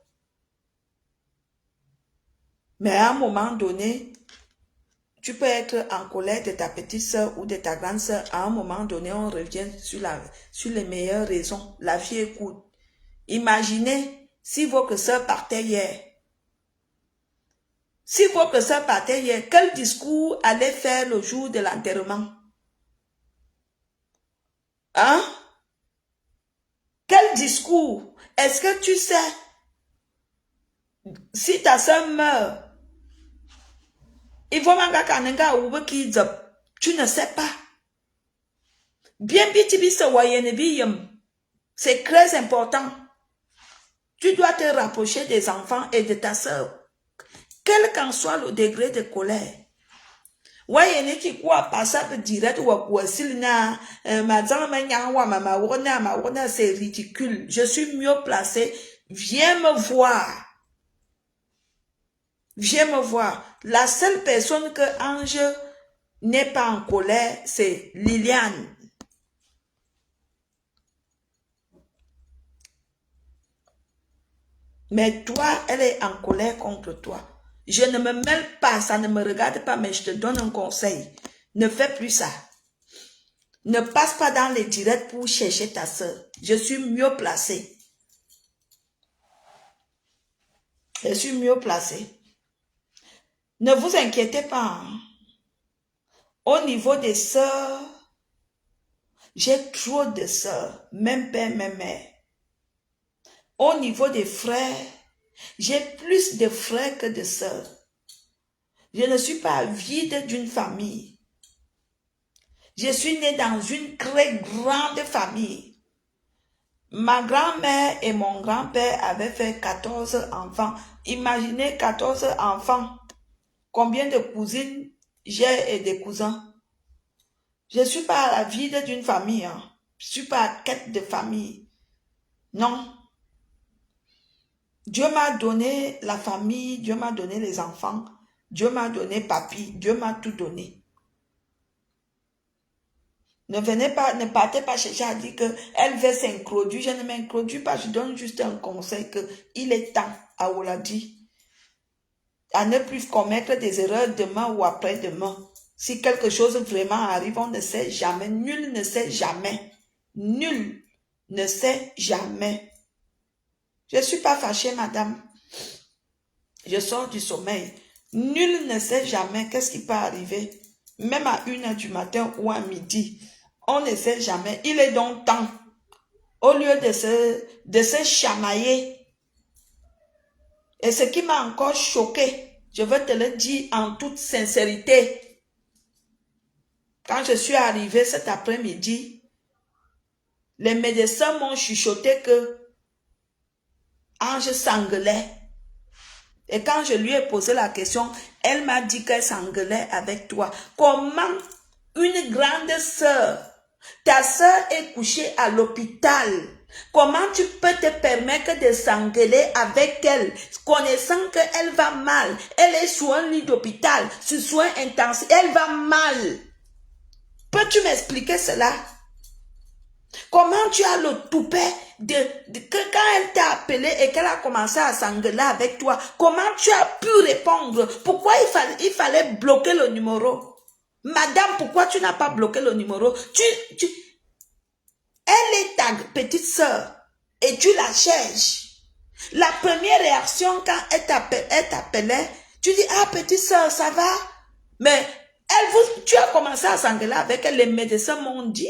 Mais à un moment donné, tu peux être en colère de ta petite sœur ou de ta grande sœur. À un moment donné, on revient sur les meilleures raisons. La vie écoute. Imaginez si votre sœur partait hier. Si votre sœur partait hier, quel discours allait faire le jour de l'enterrement? Hein? Quel discours? Est-ce que tu sais, si ta sœur meurt, il faut tu ne sais pas. Bien c'est très important. Tu dois te rapprocher des enfants et de ta sœur. Quel qu'en soit le degré de colère. C'est ridicule. Je suis mieux placé. Viens me voir. Viens me voir. La seule personne que Ange n'est pas en colère, c'est Liliane. Mais toi, elle est en colère contre toi. Je ne me mêle pas, ça ne me regarde pas, mais je te donne un conseil. Ne fais plus ça. Ne passe pas dans les directs pour chercher ta soeur. Je suis mieux placé. Je suis mieux placé. Ne vous inquiétez pas. Hein. Au niveau des sœurs, j'ai trop de sœurs, même père, même mère. Au niveau des frères, j'ai plus de frères que de sœurs. Je ne suis pas vide d'une famille. Je suis née dans une très grande famille. Ma grand-mère et mon grand-père avaient fait 14 enfants. Imaginez 14 enfants. Combien de cousines j'ai et des cousins? Je ne suis pas à la vide d'une famille. Hein. Je ne suis pas à quête de famille. Non. Dieu m'a donné la famille, Dieu m'a donné les enfants, Dieu m'a donné papy, Dieu m'a tout donné. Ne partez pas chercher à dire qu'elle veut s'introduire. Je ne m'introduis pas, je donne juste un conseil qu'il est temps à Oladi à ne plus commettre des erreurs demain ou après-demain. Si quelque chose vraiment arrive, on ne sait jamais. Nul ne sait jamais. Nul ne sait jamais. Je ne suis pas fâchée, madame. Je sors du sommeil. Nul ne sait jamais qu'est-ce qui peut arriver. Même à 1h du matin ou à midi. On ne sait jamais. Il est donc temps. Au lieu de se chamailler. Et ce qui m'a encore choqué, je veux te le dire en toute sincérité. Quand je suis arrivée cet après-midi, les médecins m'ont chuchoté que Ange s'engueulait. Et quand je lui ai posé la question, elle m'a dit qu'elle s'engueulait avec toi. Comment une grande sœur, ta sœur est couchée à l'hôpital, comment tu peux te permettre de s'engueuler avec elle, connaissant qu'elle va mal, elle est sur un lit d'hôpital, sur soins intensifs, elle va mal. Peux-tu m'expliquer cela? Comment tu as le toupet que quand elle t'a appelé et qu'elle a commencé à s'engueuler avec toi, comment tu as pu répondre? Pourquoi il fallait bloquer le numéro? Madame, pourquoi tu n'as pas bloqué le numéro? Elle est ta petite sœur et tu la cherches. La première réaction quand elle t'appelait, tu dis, ah petite sœur, ça va? Mais tu as commencé à s'engueuler avec elle, les médecins m'ont dit.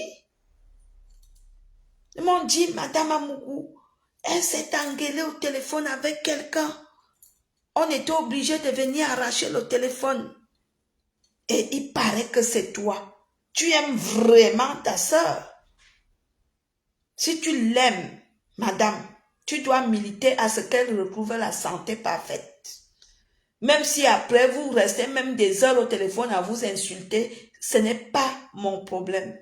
Ils m'ont dit, Madame Amougou, elle s'est engueulée au téléphone avec quelqu'un. On était obligé de venir arracher le téléphone. Et il paraît que c'est toi. tu aimes vraiment ta sœur, si tu l'aimes, madame, tu dois militer à ce qu'elle retrouve la santé parfaite. Même si après vous restez même des heures au téléphone à vous insulter, ce n'est pas mon problème.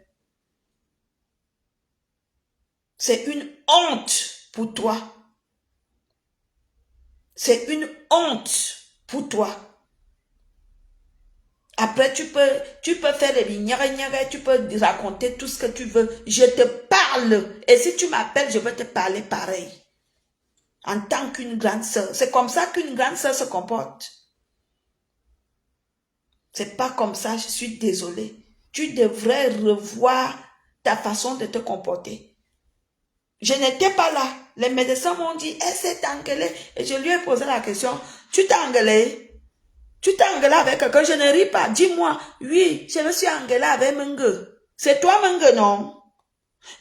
C'est une honte pour toi. C'est une honte pour toi. Après, tu peux faire des lignes, tu peux raconter tout ce que tu veux. Je te parle. Et si tu m'appelles, je vais te parler pareil. En tant qu'une grande sœur. C'est comme ça qu'une grande sœur se comporte. C'est pas comme ça, je suis désolée. Tu devrais revoir ta façon de te comporter. Je n'étais pas là. Les médecins m'ont dit, elle s'est engueulée. Et je lui ai posé la question, tu t'es engueulée? Tu t'es engueulé avec quelqu'un, je ne ris pas. Dis-moi, oui, je me suis engueulé avec Menge. C'est toi Menge, non?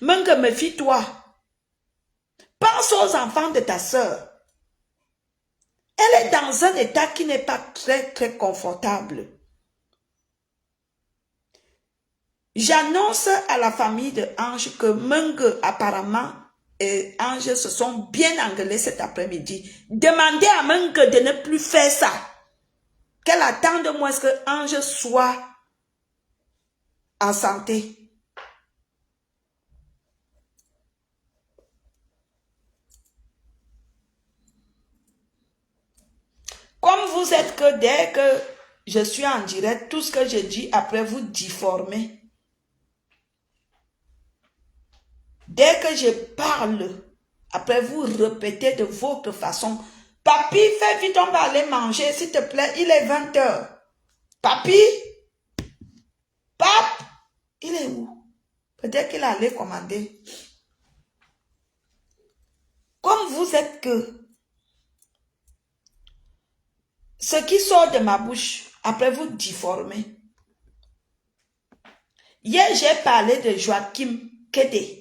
Menge, méfie-toi. Pense aux enfants de ta sœur. Elle est dans un état qui n'est pas très confortable. J'annonce à la famille de Ange que Menge apparemment et Ange se sont bien engueulés cet après-midi. Demandez à Menge de ne plus faire ça. Qu'elle attende de moi ce que Ange soit en santé. Comme vous êtes que dès que je suis en direct, tout ce que je dis après vous difformez. Dès que je parle, après vous répétez de votre façon. Papi, fais vite, on va aller manger, s'il te plaît, il est 20 h. Papi, pape, il est où? Peut-être qu'il allait commander. Comme vous êtes que ce qui sort de ma bouche, après vous difformez. Hier, j'ai parlé de Joachim Kédé.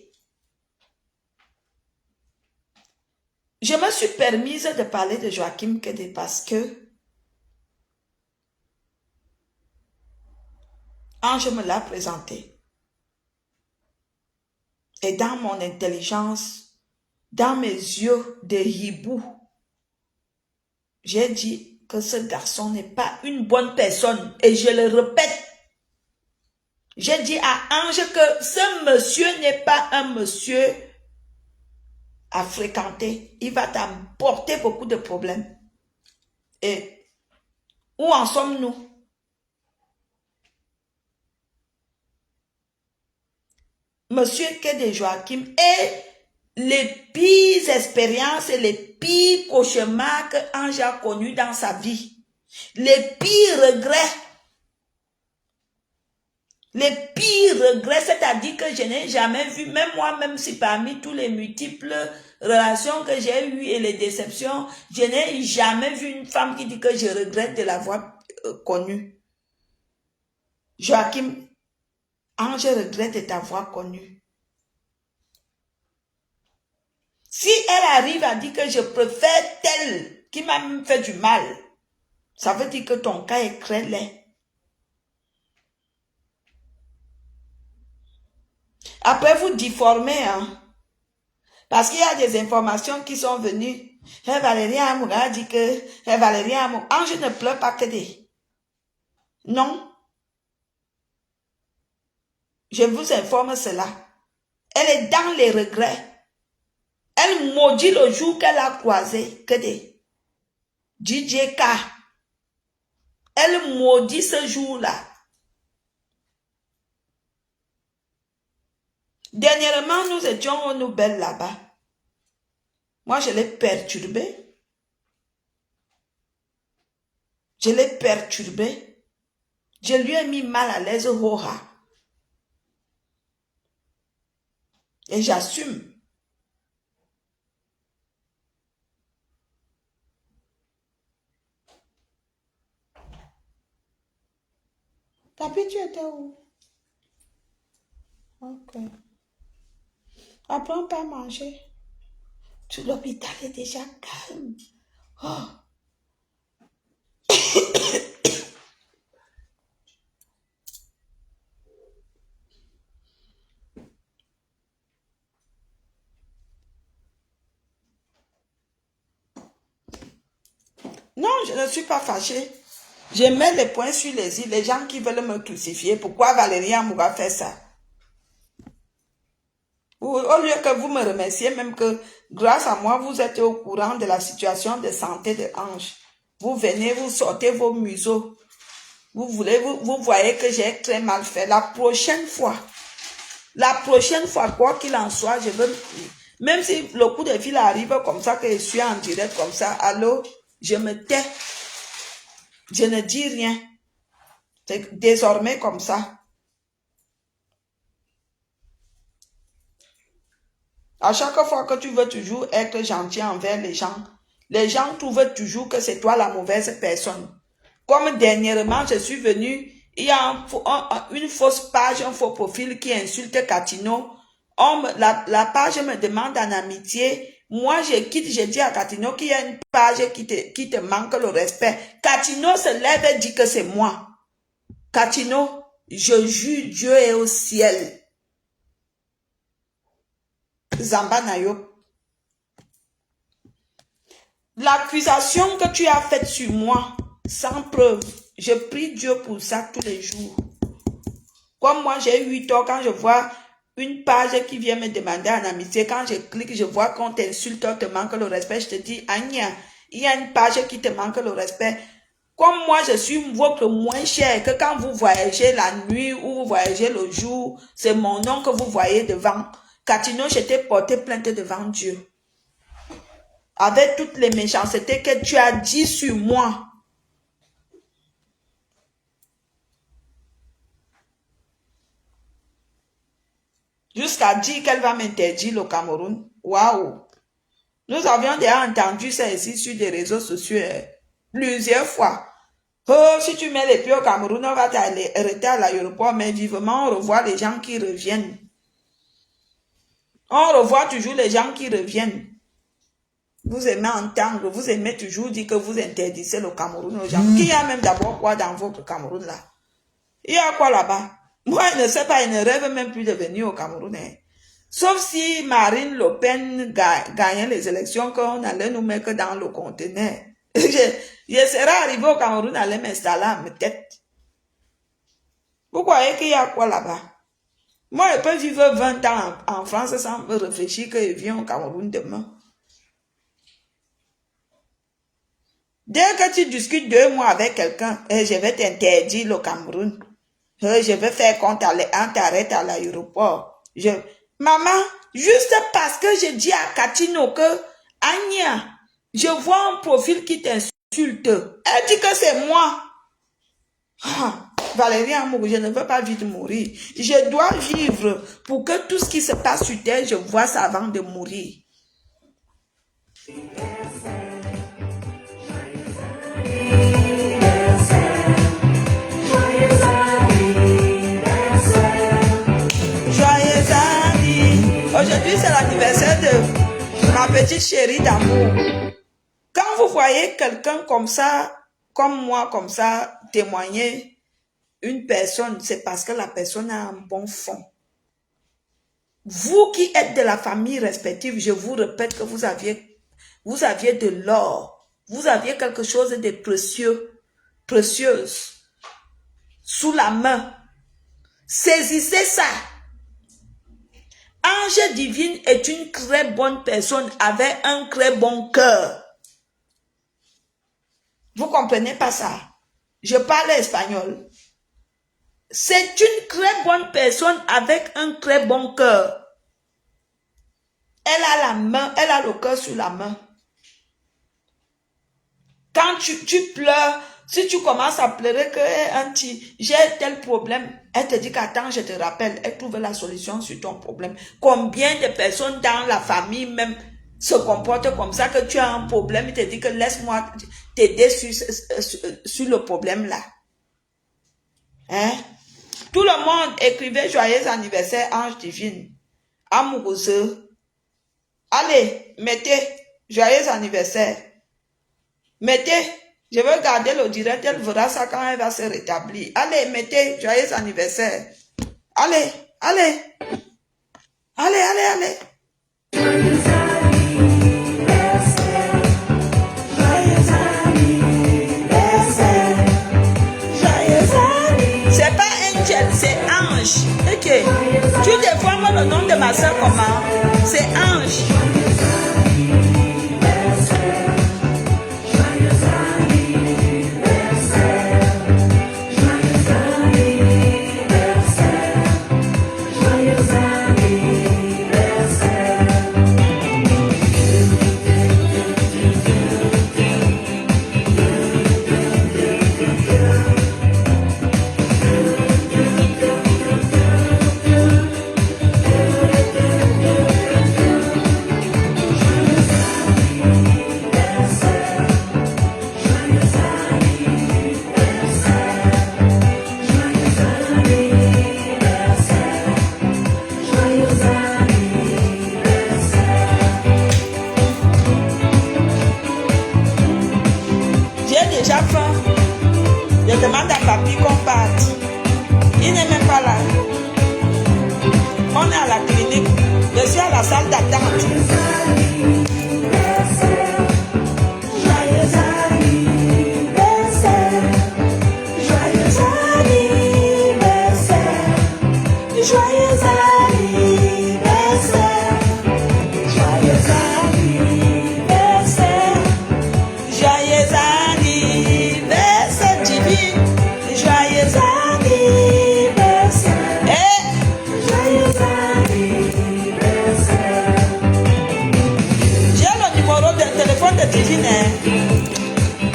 Je me suis permise de parler de Joachim Kédé parce que Ange me l'a présenté. Et dans mon intelligence, dans mes yeux de hibou, j'ai dit que ce garçon n'est pas une bonne personne. Et je le répète. J'ai dit à Ange que ce monsieur n'est pas un monsieur à fréquenter. Il va t'apporter beaucoup de problèmes. Et où en sommes-nous? Monsieur Kédé Joachim et les pires expériences et les pires cauchemars que Ange a connus dans sa vie. Les pires regrets. Les pires regrets, c'est-à-dire que je n'ai jamais vu, même moi-même si parmi tous les multiples relations que j'ai eues et les déceptions, je n'ai jamais vu une femme qui dit que je regrette de l'avoir connue. Joachim, Ange regrette de t'avoir connue. Si elle arrive à dire que je préfère telle qui m'a même fait du mal, ça veut dire que ton cas est très laid. Après, vous difformez, hein. Parce qu'il y a des informations qui sont venues. Valérie Amour a dit que Valérie Amour, Ange ne pleure pas que des. Non. Je vous informe cela. Elle est dans les regrets. Elle maudit le jour qu'elle a croisé que des. DJK. Elle maudit ce jour-là. Dernièrement, nous étions aux nouvelles là-bas. Moi, je l'ai perturbé. Je l'ai perturbé. Je lui ai mis mal à l'aise, Roha. Et j'assume. Papi, tu étais où? Ok. Après, on peut manger. Tout l'hôpital est déjà calme. Oh. Non, je ne suis pas fâchée. Je mets les points sur les i. Les gens qui veulent me crucifier, pourquoi Valérie Amoura fait ça? Au lieu que vous me remerciez, même que grâce à moi, vous êtes au courant de la situation de santé de Ange. Vous venez, vous sortez vos museaux. Vous voyez que j'ai très mal fait. La prochaine fois, quoi qu'il en soit, je veux, même si le coup de fil arrive comme ça, que je suis en direct comme ça, allô, je me tais. Je ne dis rien. C'est désormais comme ça. À chaque fois que tu veux toujours être gentil envers les gens trouvent toujours que c'est toi la mauvaise personne. Comme dernièrement, je suis venue, il y a une fausse page, un faux profil qui insulte Catino. La page me demande en amitié. Moi, je quitte, je dis à Catino qu'il y a une page qui te manque le respect. Catino se lève et dit que c'est moi. Catino, je jure Dieu est au ciel. Zamba Nayo. L'accusation que tu as faite sur moi, sans preuve, je prie Dieu pour ça tous les jours. Comme moi, j'ai eu tort quand je vois une page qui vient me demander en amitié. Quand je clique, je vois qu'on t'insulte, on te manque le respect. Je te dis, Anya, il y a une page qui te manque le respect. Comme moi, je suis votre moins cher, que quand vous voyagez la nuit ou vous voyagez le jour, c'est mon nom que vous voyez devant. Catino, je t'ai porté plainte devant Dieu. Avec toutes les méchancetés que tu as dit sur moi. Jusqu'à dire qu'elle va m'interdire le Cameroun. Waouh! Nous avions déjà entendu ça ici sur des réseaux sociaux plusieurs fois. Oh, si tu mets les pieds au Cameroun, on va t'arrêter à l'aéroport, mais vivement, on revoit les gens qui reviennent. On revoit toujours les gens qui reviennent. Vous aimez entendre, vous aimez toujours dire que vous interdisez le Cameroun aux gens. Qui a même d'abord quoi dans votre Cameroun là? Il y a quoi là-bas? Moi, je ne sais pas, je ne rêve même plus de venir au Cameroun. Sauf si Marine Le Pen gagnait les élections, qu'on allait nous mettre dans le conteneur. Je serais arrivé au Cameroun, aller m'installer à ma tête. Vous croyez qu'il y a quoi là-bas? Moi, je peux vivre 20 ans en France sans me réfléchir que je viens au Cameroun demain. Dès que tu discutes 2 mois avec quelqu'un, je vais t'interdire le Cameroun. Je vais faire compte, on t'arrête à l'aéroport. Maman, juste parce que je dis à Catino que, Anya, je vois un profil qui t'insulte. Elle dit que c'est moi. Valérie Amour, je ne veux pas vite mourir. Je dois vivre pour que tout ce qui se passe sur terre, je vois ça avant de mourir. Aujourd'hui, c'est l'anniversaire de ma petite chérie d'amour. Quand vous voyez quelqu'un comme ça, comme moi, comme ça, témoigner une personne, c'est parce que la personne a un bon fond. Vous qui êtes de la famille respective, je vous répète que vous aviez de l'or. Vous aviez quelque chose de précieuse, sous la main. Saisissez ça. Ange Divine est une très bonne personne avec un très bon cœur. Vous comprenez pas ça? Je parle espagnol. C'est une très bonne personne avec un très bon cœur. Elle a la main, elle a le cœur sur la main. Quand tu pleures, si tu commences à pleurer que j'ai tel problème, elle te dit qu'attends, je te rappelle, elle trouve la solution sur ton problème. Combien de personnes dans la famille même se comportent comme ça, que tu as un problème, il te dit que laisse-moi t'aider sur le problème là. Hein? Tout le monde écrivait joyeux anniversaire Ange Divine. Amoureux. Allez, mettez joyeux anniversaire. Mettez, je veux garder le direct, elle verra ça quand elle va se rétablir. Allez, mettez joyeux anniversaire. Allez, allez. Allez, allez, allez. Joyeux anniversaire. Joyeux anniversaire. le nom de ma soeur comment? C'est Ange. Je demande à papy qu'on parte. Il n'est même pas là. On est à la clinique. Je suis à la salle d'attente.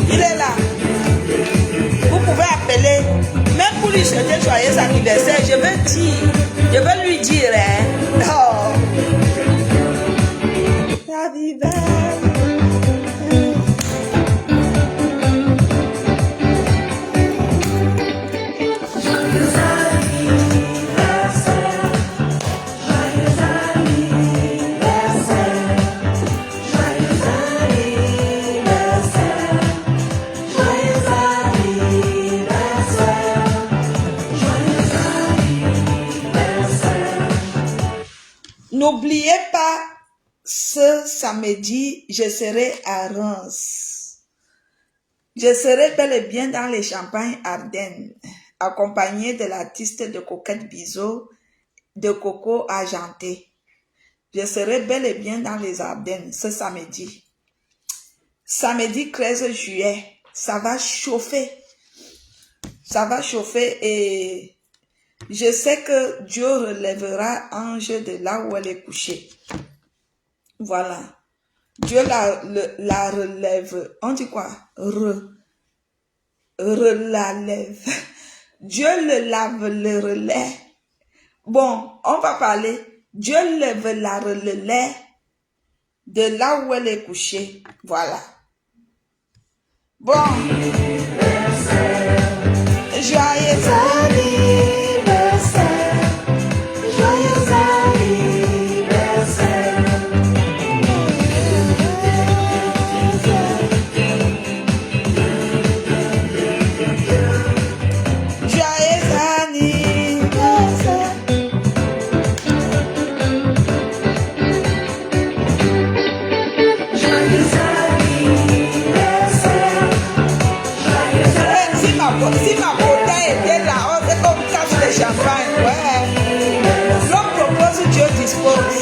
Il est là. Vous pouvez appeler. Même pour lui souhaiter joyeux anniversaire, je veux lui dire, hein. Oh. Happy birthday. N'oubliez pas, ce samedi, je serai à Reims. Je serai bel et bien dans les Champagnes Ardennes, accompagné de l'artiste de Coquette Biseau, de Coco Argenté. Je serai bel et bien dans les Ardennes ce samedi. Samedi 13 juillet, ça va chauffer. Ça va chauffer et je sais que Dieu relèvera Ange de là où elle est couchée. Voilà. Dieu la relève. On dit quoi? La lève. Dieu le lave le relais. Bon, on va parler. Dieu lève la relais de là où elle est couchée. Voilà. Bon. Joyeux anniversaire. Joyeux anniversaire. Joyeux anniversaire. Si ma beauté était là, on est comme cache de champagne. Ouais. L'homme propose, Dieu dispose.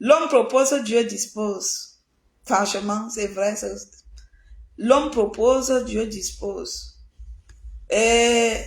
L'homme propose, Dieu dispose. Franchement, c'est vrai. L'homme propose, Dieu dispose. Et...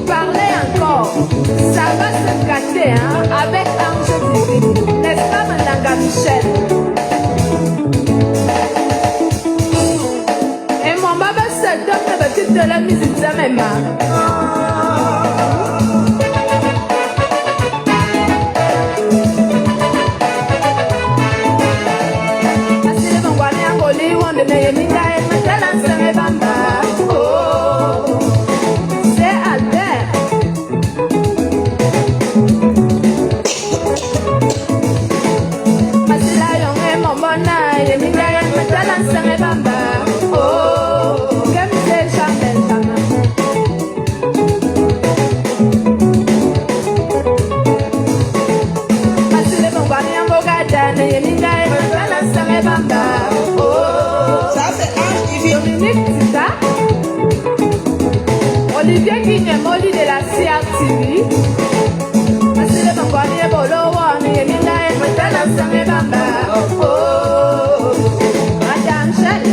Parlez. la musique ça même. Olivier Guigné Moli de la CRTV. Masile Mangwani Bolo Wani Yeminda Mutala Sange Bamba. Oh, Madame Shell.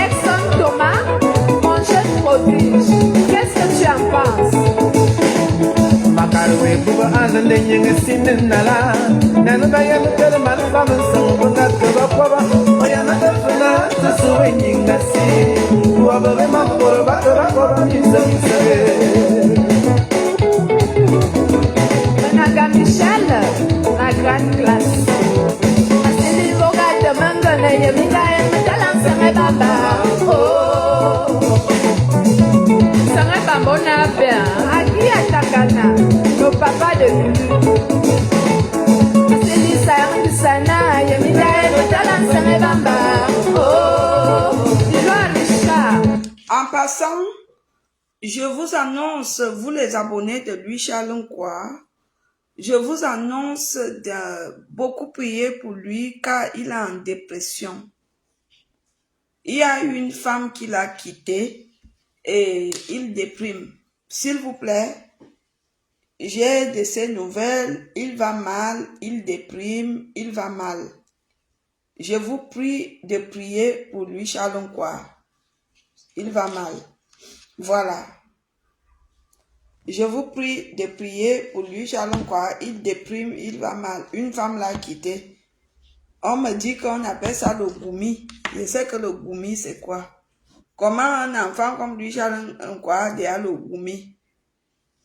Exxon Thomas, mon chef prodige. Qu'est-ce que tu en penses? Makarwe Kuba Azande Yenge Sinala. Nanabaya Mutala Manfam Sangunga Kuba. Oyana Tafuna, Tasuing Nasi. Wabba Mambo Bakaba Menaga Michel, la grande classe. Masili Boga de Mangane Yeminda Mutala Sange Bamba. Oh, Sange Bambona bien. Aki Atakana, le papa de Lulu. Sana Yeminda Mutala Sange Bamba. Oh, en passant, je vous annonce, vous les abonnés de Louis Charles Nkwa, je vous annonce de beaucoup prier pour lui car il est en dépression. Il y a une femme qui l'a quitté et il déprime. S'il vous plaît, j'ai de ces nouvelles, il va mal, il déprime, il va mal. Je vous prie de prier pour lui, Charles Nkwa. Il va mal. Voilà. Je vous prie de prier pour lui, Charles Nkwa. Il déprime, il va mal. Une femme l'a quitté. On me dit qu'on appelle ça le goumi. Je sais que le goumi, c'est quoi? Comment un enfant comme lui, Charles Nkwa, a le goumi?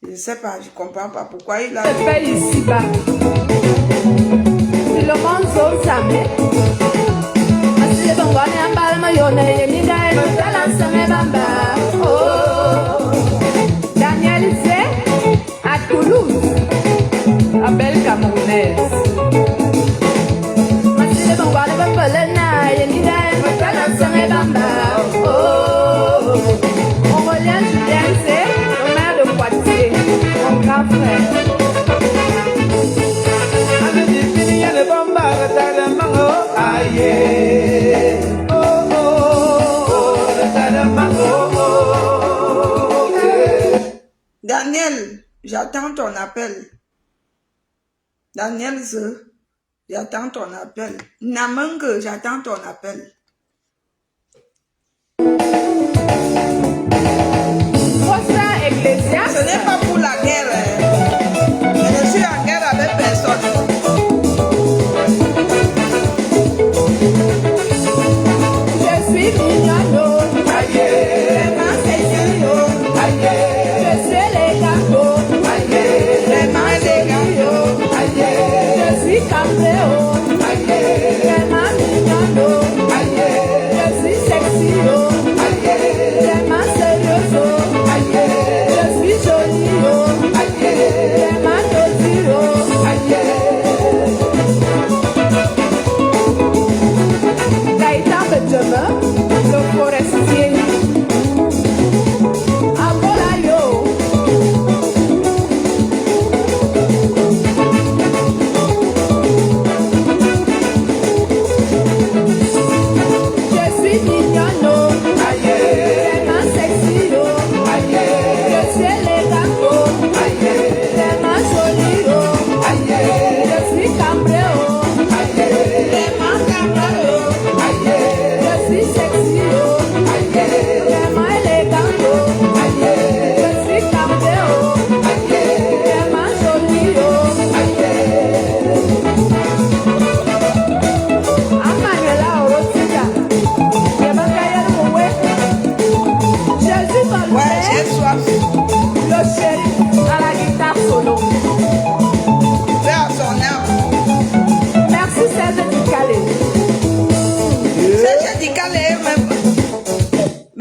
Je ne sais pas, je ne comprends pas pourquoi il a... Je fais ici-bas. Le monde s'en jamais. Masile Bangwani Ambalma Yone Yeminda Mutala Sange Bamba. Oh, Daniel Zé à Toulouse, la belle Camerounaise. Masile Bangwani Bambelena Yeminda Mutala Sange Bamba. Oh, mon relien Julien Zé, le maire de Poitiers, mon grand frère. Daniel, j'attends ton appel. Daniel, j'attends ton appel. Namangue, j'attends ton appel. Ce n'est pas pour la guerre. Je suis en guerre avec personne. Je suis mignonne. Vraiment c'est sérieux. Je suis les gâteaux. Vraiment les gâteaux. Je suis campéo. Vraiment mignonne.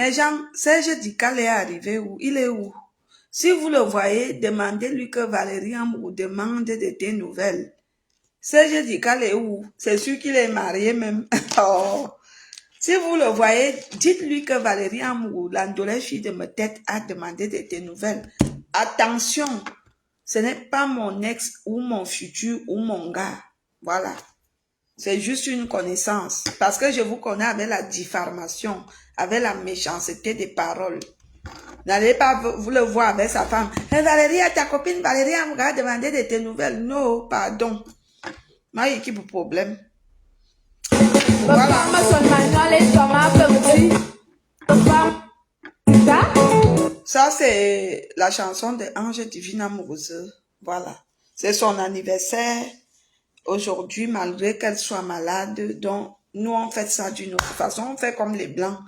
Mais Jean, Serge Dikal est arrivé où? Il est où? Si vous le voyez, demandez-lui que Valérie Ambrou demande de tes nouvelles. Serge Dikal est où? C'est sûr qu'il est marié même. Oh. Si vous le voyez, dites-lui que Valérie Ambrou, l'andolée fille de ma tête, a demandé de tes nouvelles. Attention, ce n'est pas mon ex ou mon futur ou mon gars. Voilà. C'est juste une connaissance. Parce que je vous connais avec la diffamation, avec la méchanceté des paroles. N'allez pas vous le voir avec sa femme. Hey, Valérie, ta copine Valérie a demandé de tes nouvelles. Non, pardon. Moi, il y a un problème. Voilà. Ça, c'est la chanson de Ange Divine Amoureuse. Voilà. C'est son anniversaire aujourd'hui, malgré qu'elle soit malade. Donc, nous, on fait ça d'une autre façon. On fait comme les Blancs.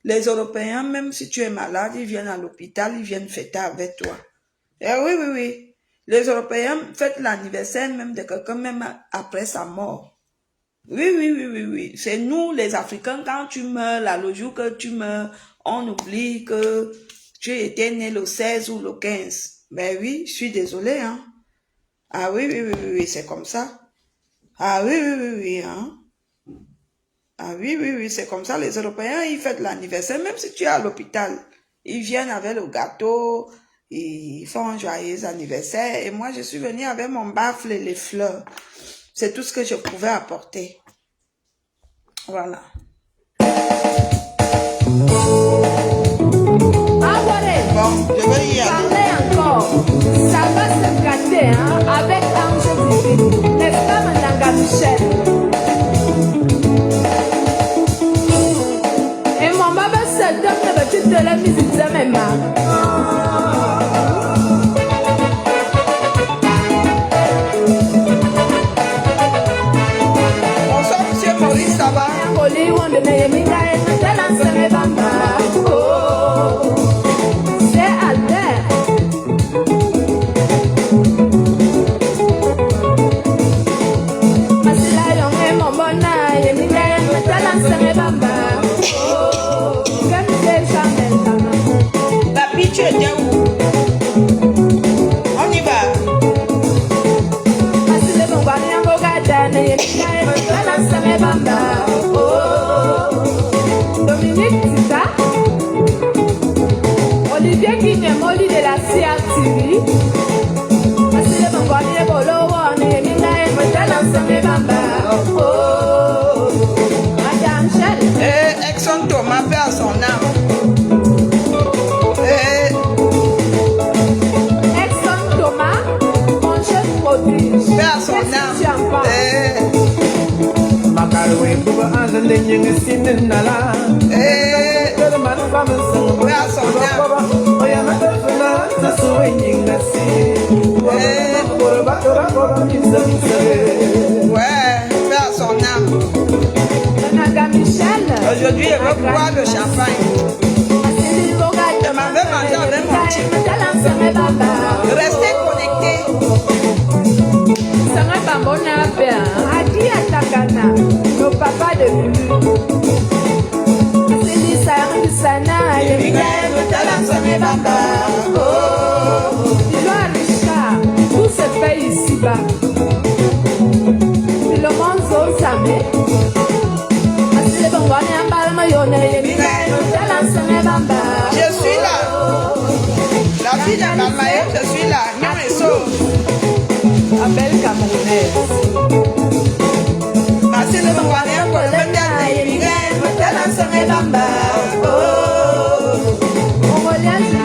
Les Européens, même si tu es malade, ils viennent à l'hôpital, ils viennent fêter avec toi. Eh oui, oui, oui. Les Européens fêtent l'anniversaire même de quelqu'un, même après sa mort. Oui, oui, oui, oui, oui. C'est nous, les Africains, quand tu meurs, là, le jour que tu meurs, on oublie que tu étais né le 16 ou le 15. Ben oui, je suis désolée, hein. Ah oui, oui, oui, oui, oui, c'est comme ça. Ah oui, oui, oui, oui, hein. Ah oui, oui, oui, c'est comme ça. Les Européens, ils fêtent l'anniversaire, même si tu es à l'hôpital. Ils viennent avec le gâteau, ils font un joyeux anniversaire. Et moi, je suis venue avec mon baffle et les fleurs. C'est tout ce que je pouvais apporter. Voilà. Bon, je vais y aller. Parlez encore. Ça va se gâter, hein, avec Ange Divine. N'est-ce pas, Mandanga Michel? Et mon baba se donne le petit de la musique de mes mains. Bonsoir, monsieur Maurice, ça va? C'est Albert. Papi, tu étais où? On y va. Dominique Tita, Olivier Guignamoli de la CRTV, Madame Chelle, Exxon Thomas, paix à son âme. Exxon Thomas, mon chef prodige. Paix à son âme. Makarwe buba azande nyenge sinenala. Tere manu fama sango Paix à son âme. oya matafuna tasuwe nyingasi. Ouais, paix à son âme. Nanaga Michel, Aujourd'hui, il veut boire le champagne. Je m'avais mangé avec mon type. Restez connectés. Sanga Bambona Père, Adi Atakana, nos papas de Lulu. Sidi Sayang Sana, Yemigay, Mutalan Bamba. Oh, Diloa Richard, tout se fait ici-bas. Le Monzo Samé, Asile Bamboni Ambalma Yone, Yemigay, Mutalan Bamba. Je suis là. La fille de Malmaë, je suis là. Non, et sauf. Abel Camerounaise. Assez de Malmaë, pour le mettre Yemigay, Mutalan Bamba. On relève du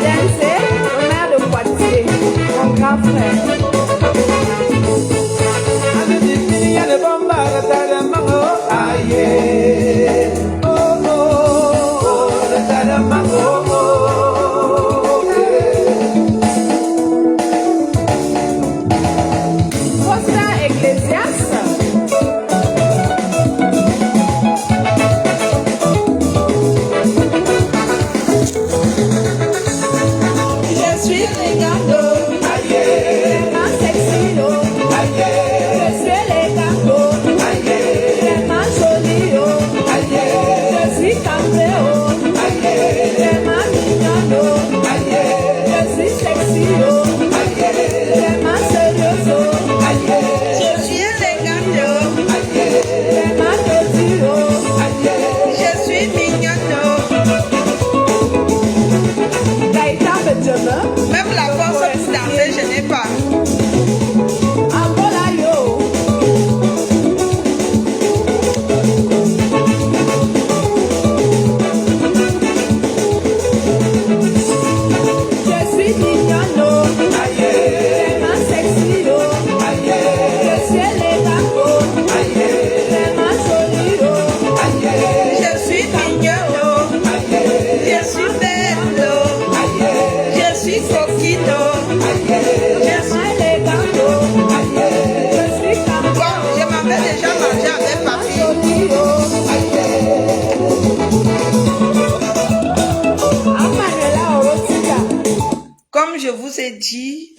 ai dit,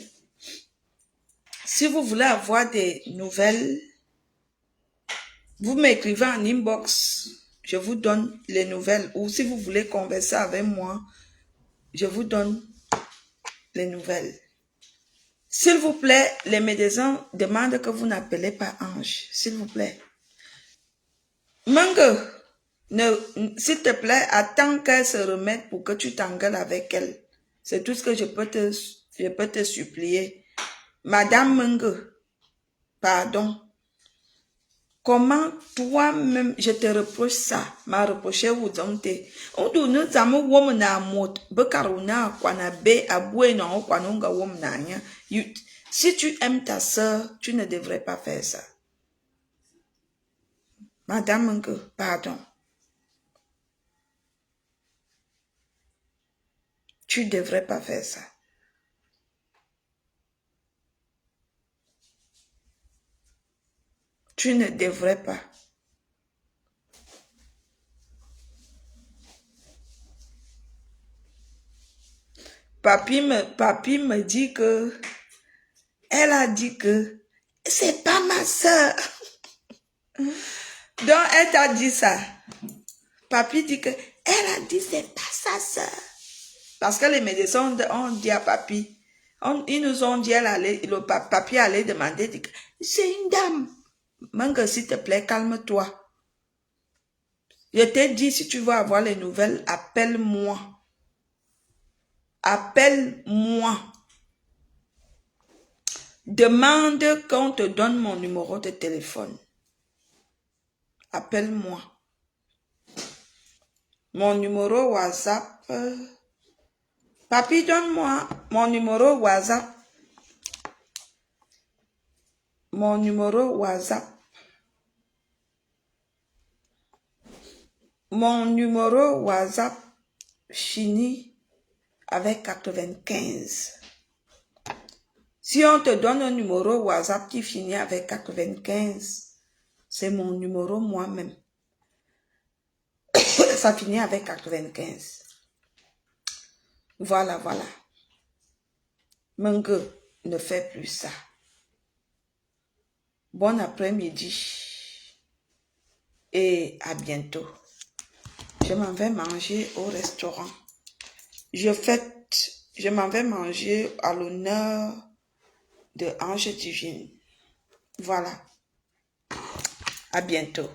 si vous voulez avoir des nouvelles, vous m'écrivez en inbox, je vous donne les nouvelles. Ou si vous voulez converser avec moi, je vous donne les nouvelles. S'il vous plaît, les médecins demandent que vous n'appelez pas Ange. S'il vous plaît. Mangue, s'il te plaît, attends qu'elle se remette pour que tu t'engueules avec elle. C'est tout ce que je peux te supplier. Madame Mangue, pardon. Comment toi-même, je te reproche ça, m'a reproché vous donc on doit nous amour woman à mot, becarona, quana be, à bueno, quanonga woman. Si tu aimes ta soeur, tu ne devrais pas faire ça. Madame Mangue, pardon. Tu ne devrais pas faire ça. Tu ne devrais pas. Papi me dit que, elle a dit que, c'est pas ma soeur. Donc, elle t'a dit ça. Papi dit que, elle a dit c'est pas sa soeur. Parce que les médecins ont dit à papi, ils nous ont dit, papi allait demander, c'est une dame. Mangue, s'il te plaît, calme-toi. Je t'ai dit, si tu veux avoir les nouvelles, appelle-moi. Appelle-moi. Demande qu'on te donne mon numéro de téléphone. Appelle-moi. Mon numéro WhatsApp. Papi, donne-moi mon numéro WhatsApp. Mon numéro WhatsApp. Mon numéro WhatsApp finit avec 95. Si on te donne un numéro WhatsApp qui finit avec 95, c'est mon numéro moi-même. Ça finit avec 95. Voilà. Mangue, ne fais plus ça. Bon après-midi. Et à bientôt. Je m'en vais manger au restaurant. Je m'en vais manger à l'honneur de Ange Divine. Voilà. À bientôt.